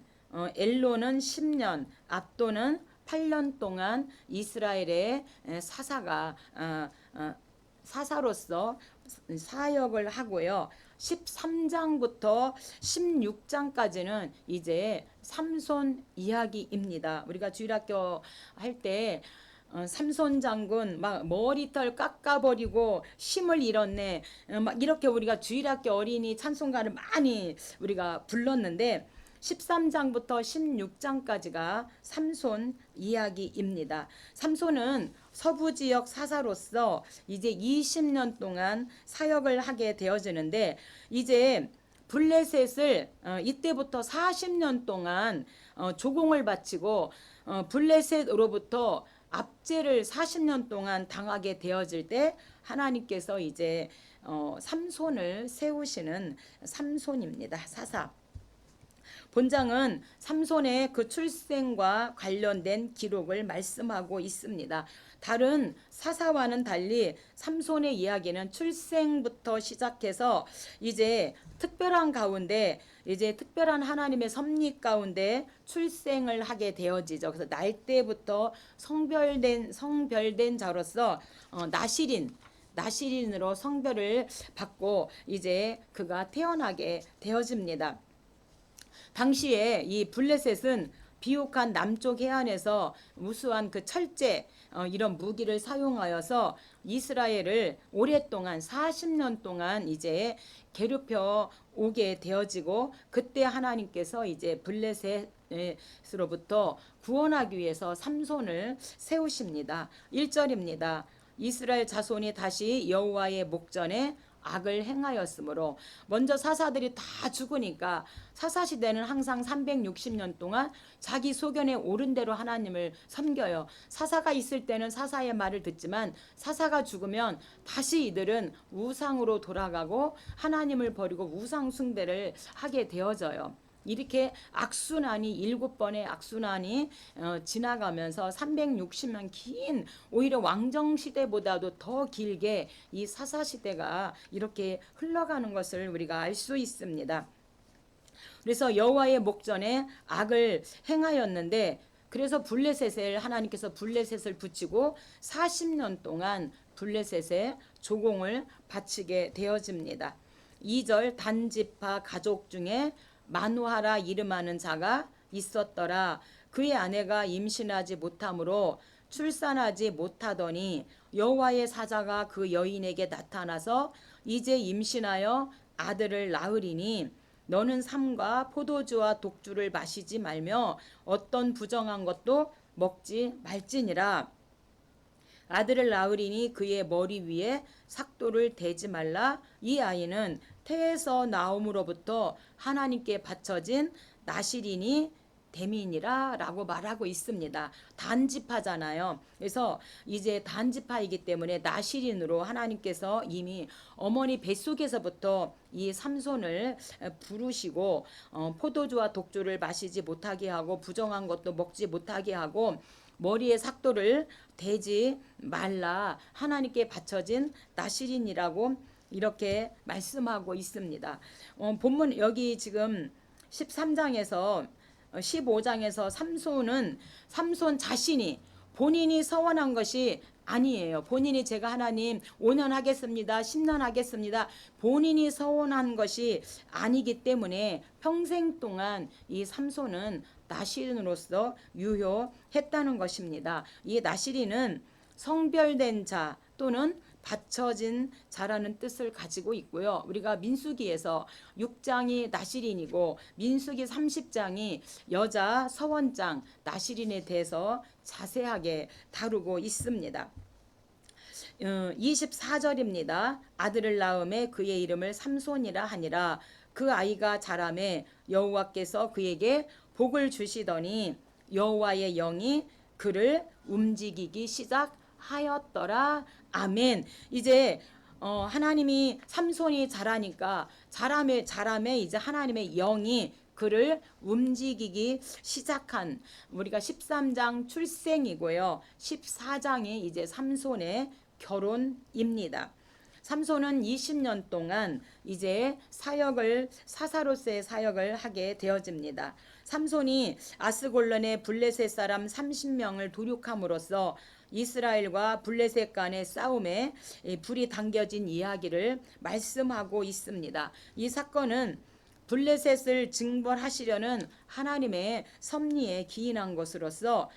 엘론은 10년, 압돈은 8년 동안 이스라엘의 사사가 사사로서 사역을 하고요. 13장부터 16장까지는 이제 삼손 이야기입니다. 우리가 주일학교 할때 삼손 장군 막 머리털 깎아버리고 힘을 잃었네. 막 이렇게 우리가 주일학교 어린이 찬송가를 많이 우리가 불렀는데 13장부터 16장까지가 삼손 이야기입니다. 삼손은 서부 지역 사사로서 이제 20년 동안 사역을 하게 되어지는데 이제 블레셋을 이때부터 40년 동안 조공을 바치고 블레셋으로부터 압제를 40년 동안 당하게 되어질 때 하나님께서 이제 삼손을 세우시는 삼손입니다. 사사. 본장은 삼손의 그 출생과 관련된 기록을 말씀하고 있습니다. 다른 사사와는 달리 삼손의 이야기는 출생부터 시작해서 이제 특별한 가운데 이제 특별한 하나님의 섭리 가운데 출생을 하게 되어지죠. 그래서 날 때부터 성별된 자로서 나시린으로 성별을 받고 이제 그가 태어나게 되어집니다. 당시에 이 블레셋은 비옥한 남쪽 해안에서 우수한 그 철제 이런 무기를 사용하여서 이스라엘을 오랫동안 40년 동안 이제 괴롭혀 오게 되어지고 그때 하나님께서 이제 블레셋으로부터 구원하기 위해서 삼손을 세우십니다. 1절입니다. 이스라엘 자손이 다시 여호와의 목전에 악을 행하였으므로 먼저 사사들이 다 죽으니까 사사시대는 항상 360년 동안 자기 소견에 옳은 대로 하나님을 섬겨요. 사사가 있을 때는 사사의 말을 듣지만 사사가 죽으면 다시 이들은 우상으로 돌아가고 하나님을 버리고 우상 숭배를 하게 되어져요. 이렇게 악순환이 7번의 악순환이 지나가면서 360년 긴 오히려 왕정시대보다도 더 길게 이 사사시대가 이렇게 흘러가는 것을 우리가 알 수 있습니다. 그래서 여호와의 목전에 악을 행하였는데 그래서 하나님께서 블레셋을 붙이고 40년 동안 블레셋에 조공을 바치게 되어집니다. 2절 단지파 가족 중에 마누하라 이름하는 자가 있었더라. 그의 아내가 임신하지 못하므로 출산하지 못하더니 여호와의 사자가 그 여인에게 나타나서 이제 임신하여 아들을 낳으리니 너는 삼과 포도주와 독주를 마시지 말며 어떤 부정한 것도 먹지 말지니라. 아들을 낳으리니 그의 머리 위에 삭도를 대지 말라. 이 아이는 태에서 나옴으로부터 하나님께 바쳐진 나실이니 됨이니라 라고 말하고 있습니다. 단지파잖아요. 그래서 이제 단지파이기 때문에 나실인으로 하나님께서 이미 어머니 뱃속에서부터 이 삼손을 부르시고 포도주와 독주를 마시지 못하게 하고 부정한 것도 먹지 못하게 하고 머리에 삭도를 대지 말라. 하나님께 바쳐진 나실인이라고 이렇게 말씀하고 있습니다. 본문 여기 지금 13장에서 15장에서 삼손 자신이 본인이 서원한 것이 아니에요. 본인이 제가 하나님 5년 하겠습니다. 10년 하겠습니다. 본인이 서원한 것이 아니기 때문에 평생 동안 이 삼손은 나실인으로서 유효했다는 것입니다. 이 나실인은 성별된 자 또는 받쳐진 자라는 뜻을 가지고 있고요. 우리가 민수기에서 6장이 나실인이고 민수기 30장이 여자 서원장 나실인에 대해서 자세하게 다루고 있습니다. 24절입니다. 아들을 낳음에 그의 이름을 삼손이라 하니라. 그 아이가 자라매 여호와께서 그에게 복을 주시더니 여호와의 영이 그를 움직이기 시작하였더라. 아멘. 이제 하나님이 삼손이 자라니까 자람에 이제 하나님의 영이 그를 움직이기 시작한, 우리가 13장 출생이고요. 14장이 이제 삼손의 결혼입니다. 삼손은 20년 동안 이제 사사로스의 사역을 하게 되어집니다. 삼손이 아스골론의 블레셋 사람 30명을 도륙함으로써 이스라엘과 블레셋 간의 싸움에 불이 당겨진 이야기를 말씀하고 있습니다. 이 사건은 블레셋을 징벌하시려는 하나님의 섭리에 기인한 것으로서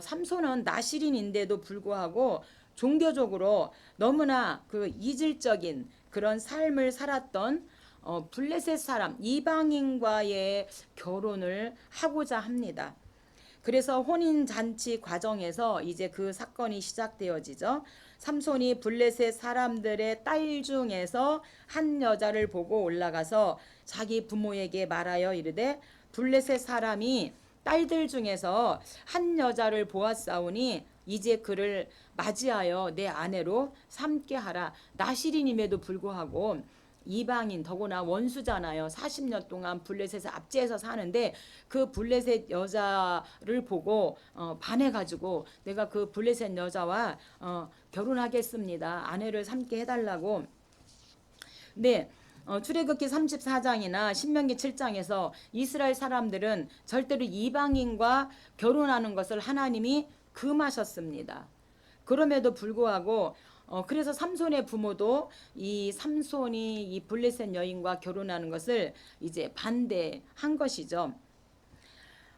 삼손은 나실인인데도 불구하고 종교적으로 너무나 그 이질적인 그런 삶을 살았던 블레셋 사람 이방인과의 결혼을 하고자 합니다. 그래서 혼인 잔치 과정에서 이제 그 사건이 시작되어지죠. 삼손이 블레셋 사람들의 딸 중에서 한 여자를 보고 올라가서 자기 부모에게 말하여 이르되 블레셋 사람이 딸들 중에서 한 여자를 보았사오니 이제 그를 맞이하여 내 아내로 삼게 하라. 나실인임에도 불구하고 이방인, 더구나 원수잖아요. 40년 동안 블레셋에 압제해서 사는데 그 블레셋 여자를 보고 반해가지고 내가 그 블레셋 여자와 결혼하겠습니다. 아내를 삼게 해달라고. 네. 출애굽기 34장이나 신명기 7장에서 이스라엘 사람들은 절대로 이방인과 결혼하는 것을 하나님이 금하셨습니다. 그럼에도 불구하고 그래서 삼손의 부모도 이 삼손이 이 블레셋 여인과 결혼하는 것을 이제 반대한 것이죠.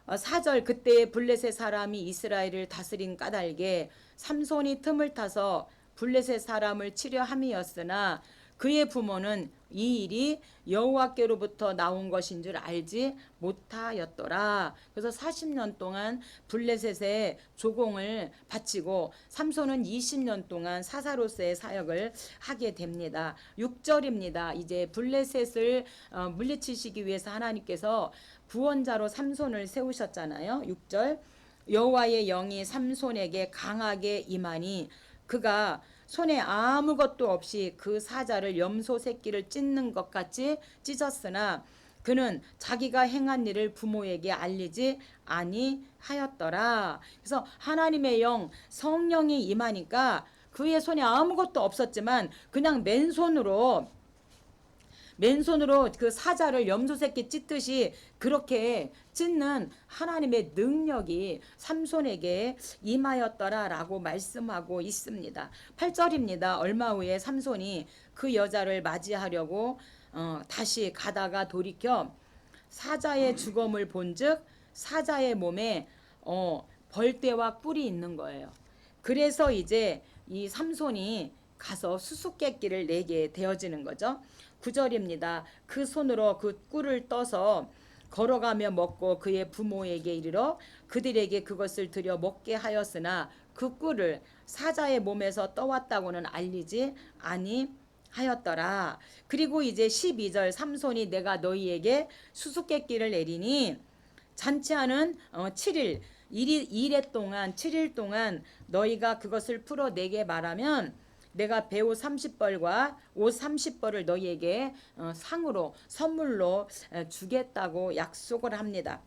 4절 그때 블레셋 사람이 이스라엘을 다스린 까닭에 삼손이 틈을 타서 블레셋 사람을 치려 함이었으나 그의 부모는 이 일이 여호와께로부터 나온 것인 줄 알지 못하였더라. 그래서 40년 동안 블레셋에 조공을 바치고 삼손은 20년 동안 사사로스의 사역을 하게 됩니다. 6절입니다. 이제 블레셋을 물리치시기 위해서 하나님께서 구원자로 삼손을 세우셨잖아요. 6절 여호와의 영이 삼손에게 강하게 임하니 그가 손에 아무것도 없이 그 사자를 염소 새끼를 찢는 것 같이 찢었으나 그는 자기가 행한 일을 부모에게 알리지 아니하였더라. 그래서 하나님의 영 성령이 임하니까 그의 손에 아무것도 없었지만 그냥 맨손으로 그 사자를 염소 새끼 찢듯이 그렇게 찢는 하나님의 능력이 삼손에게 임하였더라라고 말씀하고 있습니다. 8절입니다. 얼마 후에 삼손이 그 여자를 맞이하려고 다시 가다가 돌이켜 사자의 죽음을 본즉 사자의 몸에 벌떼와 뿔이 있는 거예요. 그래서 이제 이 삼손이 가서 수수께끼를 내게 되어지는 거죠. 9절입니다. 그 손으로 그 꿀을 떠서 걸어가며 먹고 그의 부모에게 이르러 그들에게 그것을 들여 먹게 하였으나 그 꿀을 사자의 몸에서 떠왔다고는 알리지 아니하였더라. 그리고 이제 12절 삼손이 내가 너희에게 수수께끼를 내리니 잔치하는 7일 7일 동안 너희가 그것을 풀어 내게 말하면 내가 배우 30벌과 옷 30벌을 너희에게 상으로 선물로 주겠다고 약속을 합니다.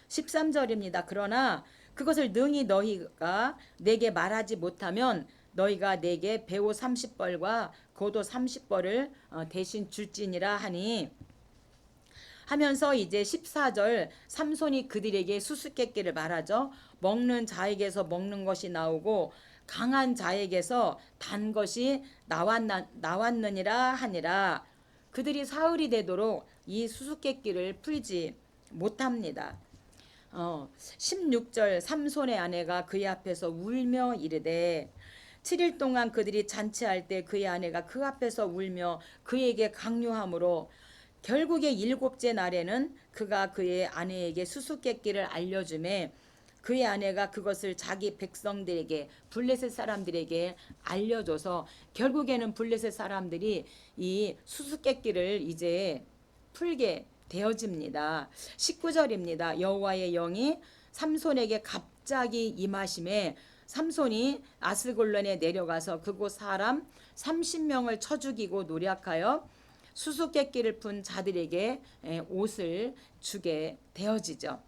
13절입니다. 그러나 그것을 능히 너희가 내게 말하지 못하면 너희가 내게 배우 30벌과 겉옷 30벌을 대신 줄지니라 하니 하면서 이제 14절 삼손이 그들에게 수수께끼를 말하죠. 먹는 자에게서 먹는 것이 나오고 강한 자에게서 단 것이 나왔느니라 하니라. 그들이 사흘이 되도록 이 수수께끼를 풀지 못합니다. 16절 삼손의 아내가 그의 앞에서 울며 이르되 7일 동안 그들이 잔치할 때 그의 아내가 그 앞에서 울며 그에게 강요하므로 결국에 7째 날에는 그가 그의 아내에게 수수께끼를 알려주매 그의 아내가 그것을 자기 백성들에게 블레셋 사람들에게 알려줘서 결국에는 블레셋 사람들이 이 수수께끼를 이제 풀게 되어집니다. 19절입니다. 여호와의 영이 삼손에게 갑자기 임하심에 삼손이 아스골론에 내려가서 그곳 사람 30명을 쳐 죽이고 노략하여 수수께끼를 푼 자들에게 옷을 주게 되어지죠.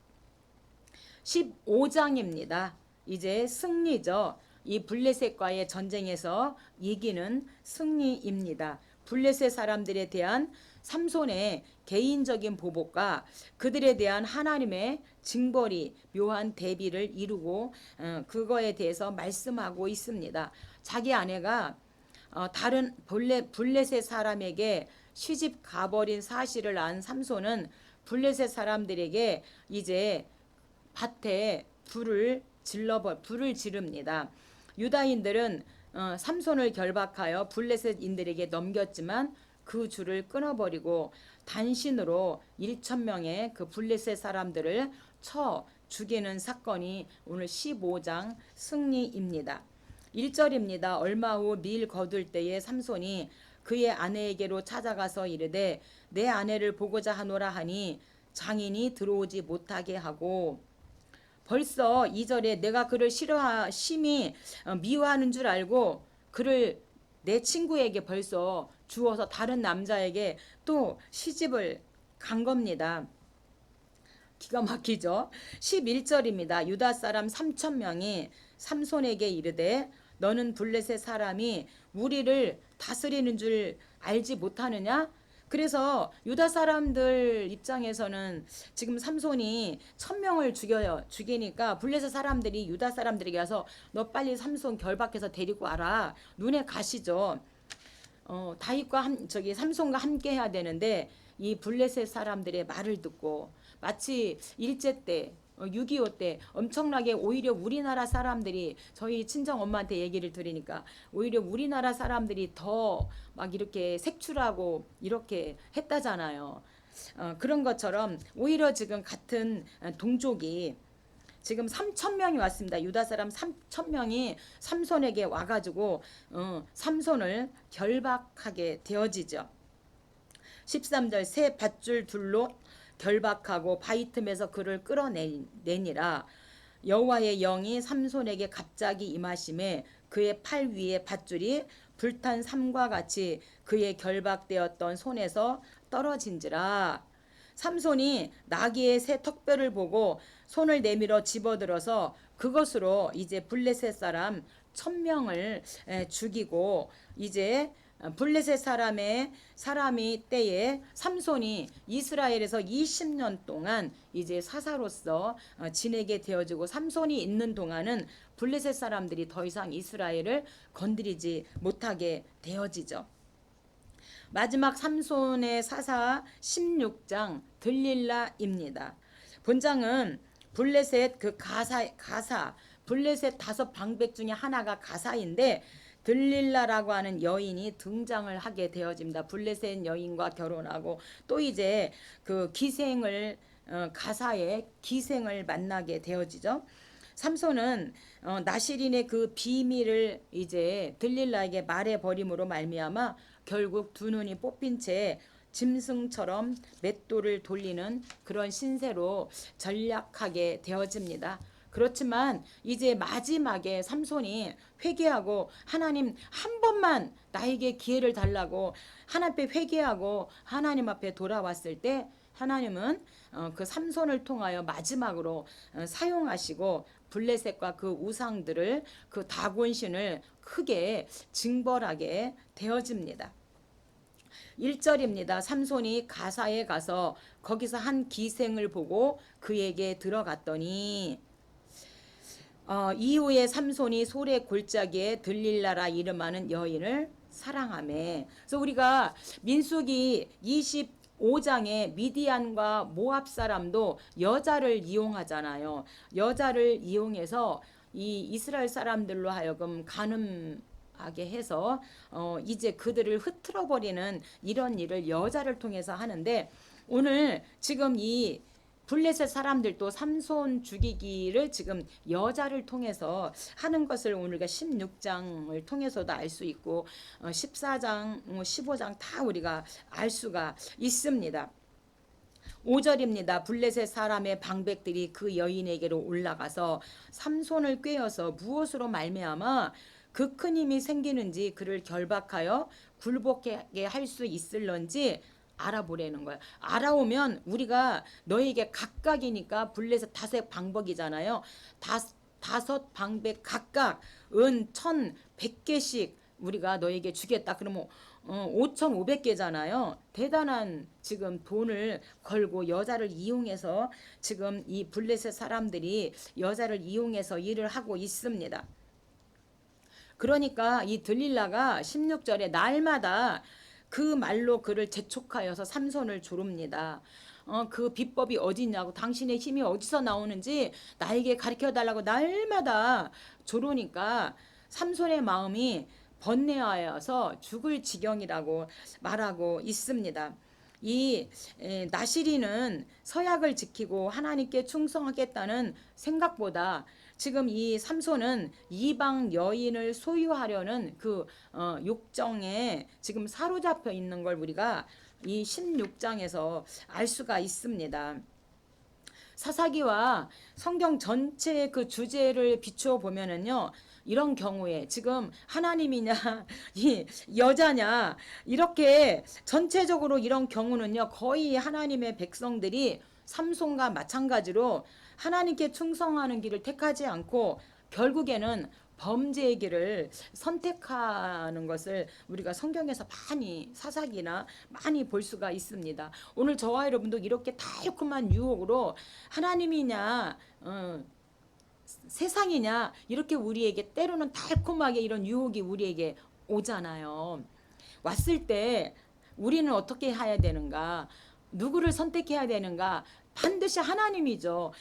15장입니다. 이제 승리죠. 이 블레셋과의 전쟁에서 이기는 승리입니다. 블레셋 사람들에 대한 삼손의 개인적인 보복과 그들에 대한 하나님의 징벌이 묘한 대비를 이루고 그거에 대해서 말씀하고 있습니다. 자기 아내가 다른 블레셋 사람에게 시집 가버린 사실을 안 삼손은 블레셋 사람들에게 이제 밭에 불을 지릅니다. 유다인들은 삼손을 결박하여 블레셋인들에게 넘겼지만 그 줄을 끊어버리고 단신으로 1,000명의 그 블레셋 사람들을 쳐 죽이는 사건이 오늘 15장 승리입니다. 1절입니다. 얼마 후 밀 거둘 때에 삼손이 그의 아내에게로 찾아가서 이르되 내 아내를 보고자 하노라 하니 장인이 들어오지 못하게 하고 벌써 2절에 내가 그를 심히 미워하는 줄 알고 그를 내 친구에게 벌써 주어서 다른 남자에게 또 시집을 간 겁니다. 기가 막히죠. 11절입니다. 유다 사람 3,000명이 삼손에게 이르되 너는 블레셋 사람이 우리를 다스리는 줄 알지 못하느냐? 그래서 유다 사람들 입장에서는 지금 삼손이 1,000명을 죽이니까 블레셋 사람들이 유다 사람들에게 와서 너 빨리 삼손 결박해서 데리고 와라. 눈에 가시죠. 다윗과 삼손과 함께 해야 되는데 이 블레셋 사람들의 말을 듣고 마치 일제 때 6.25 때 엄청나게 오히려 우리나라 사람들이 저희 친정 엄마한테 얘기를 들으니까 오히려 우리나라 사람들이 더 막 이렇게 색출하고 이렇게 했다잖아요. 그런 것처럼 오히려 지금 같은 동족이 지금 3,000명이 왔습니다. 유다 사람 3,000명이 삼손에게 와가지고 삼손을 결박하게 되어지죠. 13절 새 밧줄 둘로 결박하고 바위 틈에서 그를 끌어내니라. 여호와의 영이 삼손에게 갑자기 임하심에 그의 팔 위에 밧줄이 불탄 삼과 같이 그의 결박되었던 손에서 떨어진지라. 삼손이 나귀의 새 턱뼈를 보고 손을 내밀어 집어들어서 그것으로 이제 블레셋 사람 1,000명을 죽이고 이제 블레셋 사람이 때에 삼손이 이스라엘에서 20년 동안 이제 사사로서 지내게 되어지고 삼손이 있는 동안은 블레셋 사람들이 더 이상 이스라엘을 건드리지 못하게 되어지죠. 마지막 삼손의 사사 16장 들릴라입니다. 본장은 블레셋 가사 블레셋 5방백 중에 하나가 가사인데 들릴라라고 하는 여인이 등장을 하게 되어집니다. 블레셋 여인과 결혼하고 또 이제 그 기생을 가사의 기생을 만나게 되어지죠. 삼손은 나실인의 그 비밀을 이제 들릴라에게 말해 버림으로 말미암아 결국 두 눈이 뽑힌 채 짐승처럼 맷돌을 돌리는 그런 신세로 전락하게 되어집니다. 그렇지만 이제 마지막에 삼손이 회개하고 하나님 한 번만 나에게 기회를 달라고 하나님 앞에 회개하고 하나님 앞에 돌아왔을 때 하나님은 그 삼손을 통하여 마지막으로 사용하시고 블레셋과 그 우상들을 그 다곤신을 크게 징벌하게 되어집니다. 1절입니다. 삼손이 가사에 가서 거기서 한 기생을 보고 그에게 들어갔더니 이후에 삼손이 소래 골짜기에 들릴라라 이름하는 여인을 사랑하매. 그래서 우리가 민수기 25장에 미디안과 모압 사람도 여자를 이용하잖아요. 여자를 이용해서 이 이스라엘 사람들로 하여금 간음하게 해서 이제 그들을 흐트러 버리는 이런 일을 여자를 통해서 하는데, 오늘 지금 이 블레셋 사람들도 삼손 죽이기를 지금 여자를 통해서 하는 것을 오늘과 16장을 통해서도 알 수 있고 14장, 15장 다 우리가 알 수가 있습니다. 5절입니다. 블레셋 사람의 방백들이 그 여인에게로 올라가서 삼손을 꾀어서 무엇으로 말미암아 그 큰 힘이 생기는지 그를 결박하여 굴복하게 할 수 있을런지 알아보라는 거야. 알아오면 우리가 너에게 각각이니까 블레셋 다섯 방백이잖아요. 다섯 방백 각각 은 1,100개씩 우리가 너에게 주겠다. 그러면 5,500개잖아요. 대단한 지금 돈을 걸고 여자를 이용해서 지금 이 블레셋 사람들이 여자를 이용해서 일을 하고 있습니다. 그러니까 이 들릴라가 16절에 날마다 그 말로 그를 재촉하여서 삼손을 조릅니다. 그 비법이 어디냐고, 당신의 힘이 어디서 나오는지 나에게 가르쳐 달라고 날마다 조르니까 삼손의 마음이 번뇌하여서 죽을 지경이라고 말하고 있습니다. 이 나시리는 서약을 지키고 하나님께 충성하겠다는 생각보다 지금 이 삼손은 이방 여인을 소유하려는 그 욕정에 지금 사로잡혀 있는 걸 우리가 이 16장에서 알 수가 있습니다. 사사기와 성경 전체의 그 주제를 비추어 보면은요, 이런 경우에 지금 하나님이냐 이 여자냐 이렇게 전체적으로 이런 경우는요, 거의 하나님의 백성들이 삼손과 마찬가지로 하나님께 충성하는 길을 택하지 않고 결국에는 범죄의 길을 선택하는 것을 우리가 성경에서 많이, 사사기나 많이 볼 수가 있습니다. 오늘 저와 여러분도 이렇게 달콤한 유혹으로 하나님이냐 세상이냐 이렇게 우리에게 때로는 달콤하게 이런 유혹이 우리에게 오잖아요. 왔을 때 우리는 어떻게 해야 되는가, 누구를 선택해야 되는가? 반드시 하나님이죠.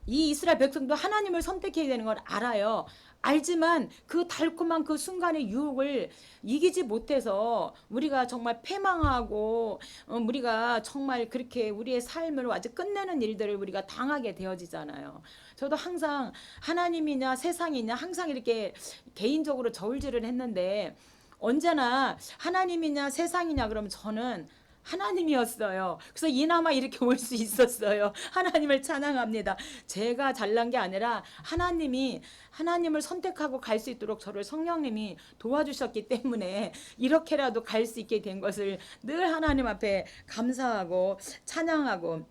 이 이스라엘 백성도 하나님을 선택해야 되는 걸 알아요. 알지만 그 달콤한 그 순간의 유혹을 이기지 못해서 우리가 정말 패망하고 우리가 정말 그렇게 우리의 삶을 아주 끝내는 일들을 우리가 당하게 되어지잖아요. 저도 항상 하나님이냐 세상이냐 항상 이렇게 개인적으로 저울질을 했는데, 언제나 하나님이냐 세상이냐 그러면 저는 하나님이었어요. 그래서 이나마 이렇게 올 수 있었어요. 하나님을 찬양합니다. 제가 잘난 게 아니라 하나님을 선택하고 갈 수 있도록 저를 성령님이 도와주셨기 때문에 이렇게라도 갈 수 있게 된 것을 늘 하나님 앞에 감사하고 찬양하고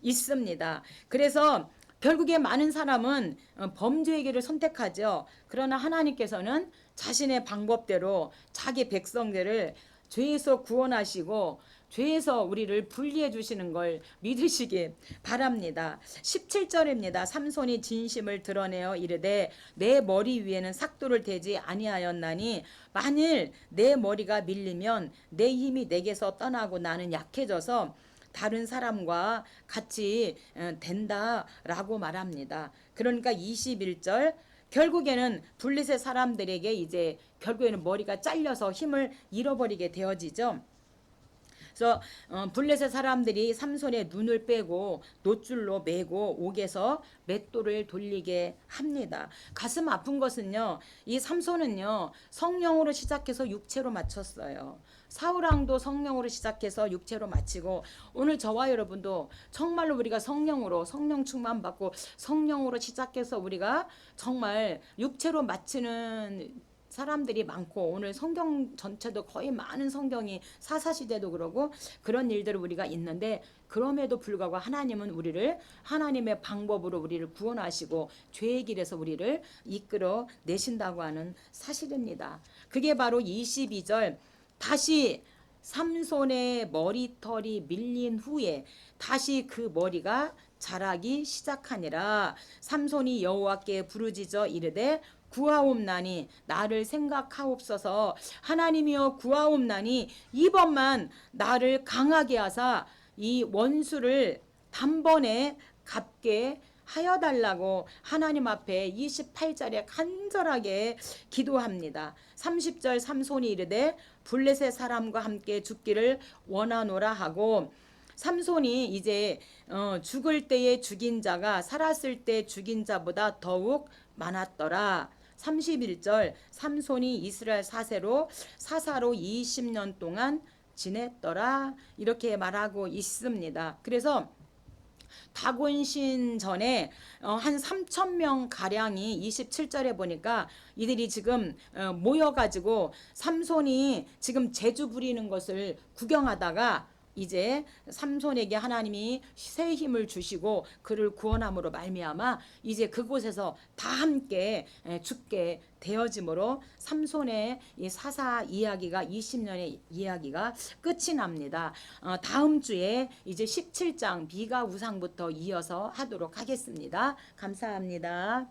있습니다. 그래서 결국에 많은 사람은 범죄의 길을 선택하죠. 그러나 하나님께서는 자신의 방법대로 자기 백성들을 죄에서 구원하시고 죄에서 우리를 분리해 주시는 걸 믿으시기 바랍니다. 17절입니다. 삼손이 진심을 드러내어 이르되 내 머리 위에는 삭도를 대지 아니하였나니 만일 내 머리가 밀리면 내 힘이 내게서 떠나고 나는 약해져서 다른 사람과 같이 된다라고 말합니다. 그러니까 21절, 결국에는 블레셋 사람들에게 이제 결국에는 머리가 잘려서 힘을 잃어버리게 되어지죠. 그래서 블레셋 사람들이 삼손의 눈을 빼고 놋줄로 매고 옥에서 맷돌을 돌리게 합니다. 가슴 아픈 것은요, 이 삼손은요 성령으로 시작해서 육체로 마쳤어요. 사울왕도 성령으로 시작해서 육체로 마치고, 오늘 저와 여러분도 정말로 우리가 성령으로 성령 충만 받고 성령으로 시작해서 우리가 정말 육체로 마치는 사람들이 많고, 오늘 성경 전체도 거의 많은 성경이 사사시대도 그러고 그런 일들을 우리가 있는데, 그럼에도 불구하고 하나님은 우리를 하나님의 방법으로 우리를 구원하시고 죄의 길에서 우리를 이끌어 내신다고 하는 사실입니다. 그게 바로 22절, 다시 삼손의 머리털이 밀린 후에 다시 그 머리가 자라기 시작하니라. 삼손이 여호와께 부르짖어 이르되 구하옵나니 나를 생각하옵소서. 하나님이여 구하옵나니 이번만 나를 강하게 하사 이 원수를 단번에 갚게 하여 달라고 하나님 앞에 28절에 간절하게 기도합니다. 30절 삼손이 이르되 블레셋 사람과 함께 죽기를 원하노라 하고, 삼손이 이제 죽을 때에 죽인 자가 살았을 때 죽인 자보다 더욱 많았더라. 31절 삼손이 이스라엘 사사로 20년 동안 지냈더라. 이렇게 말하고 있습니다. 그래서 다곤신 전에 한 3천 명 가량이 27절에 보니까 이들이 지금 모여가지고 삼손이 지금 재주 부리는 것을 구경하다가 이제 삼손에게 하나님이 새 힘을 주시고 그를 구원함으로 말미암아 이제 그곳에서 다 함께 죽게 되어짐으로 삼손의 이 사사 이야기가 20년의 이야기가 끝이 납니다. 다음 주에 이제 17장 비가 우상부터 이어서 하도록 하겠습니다. 감사합니다.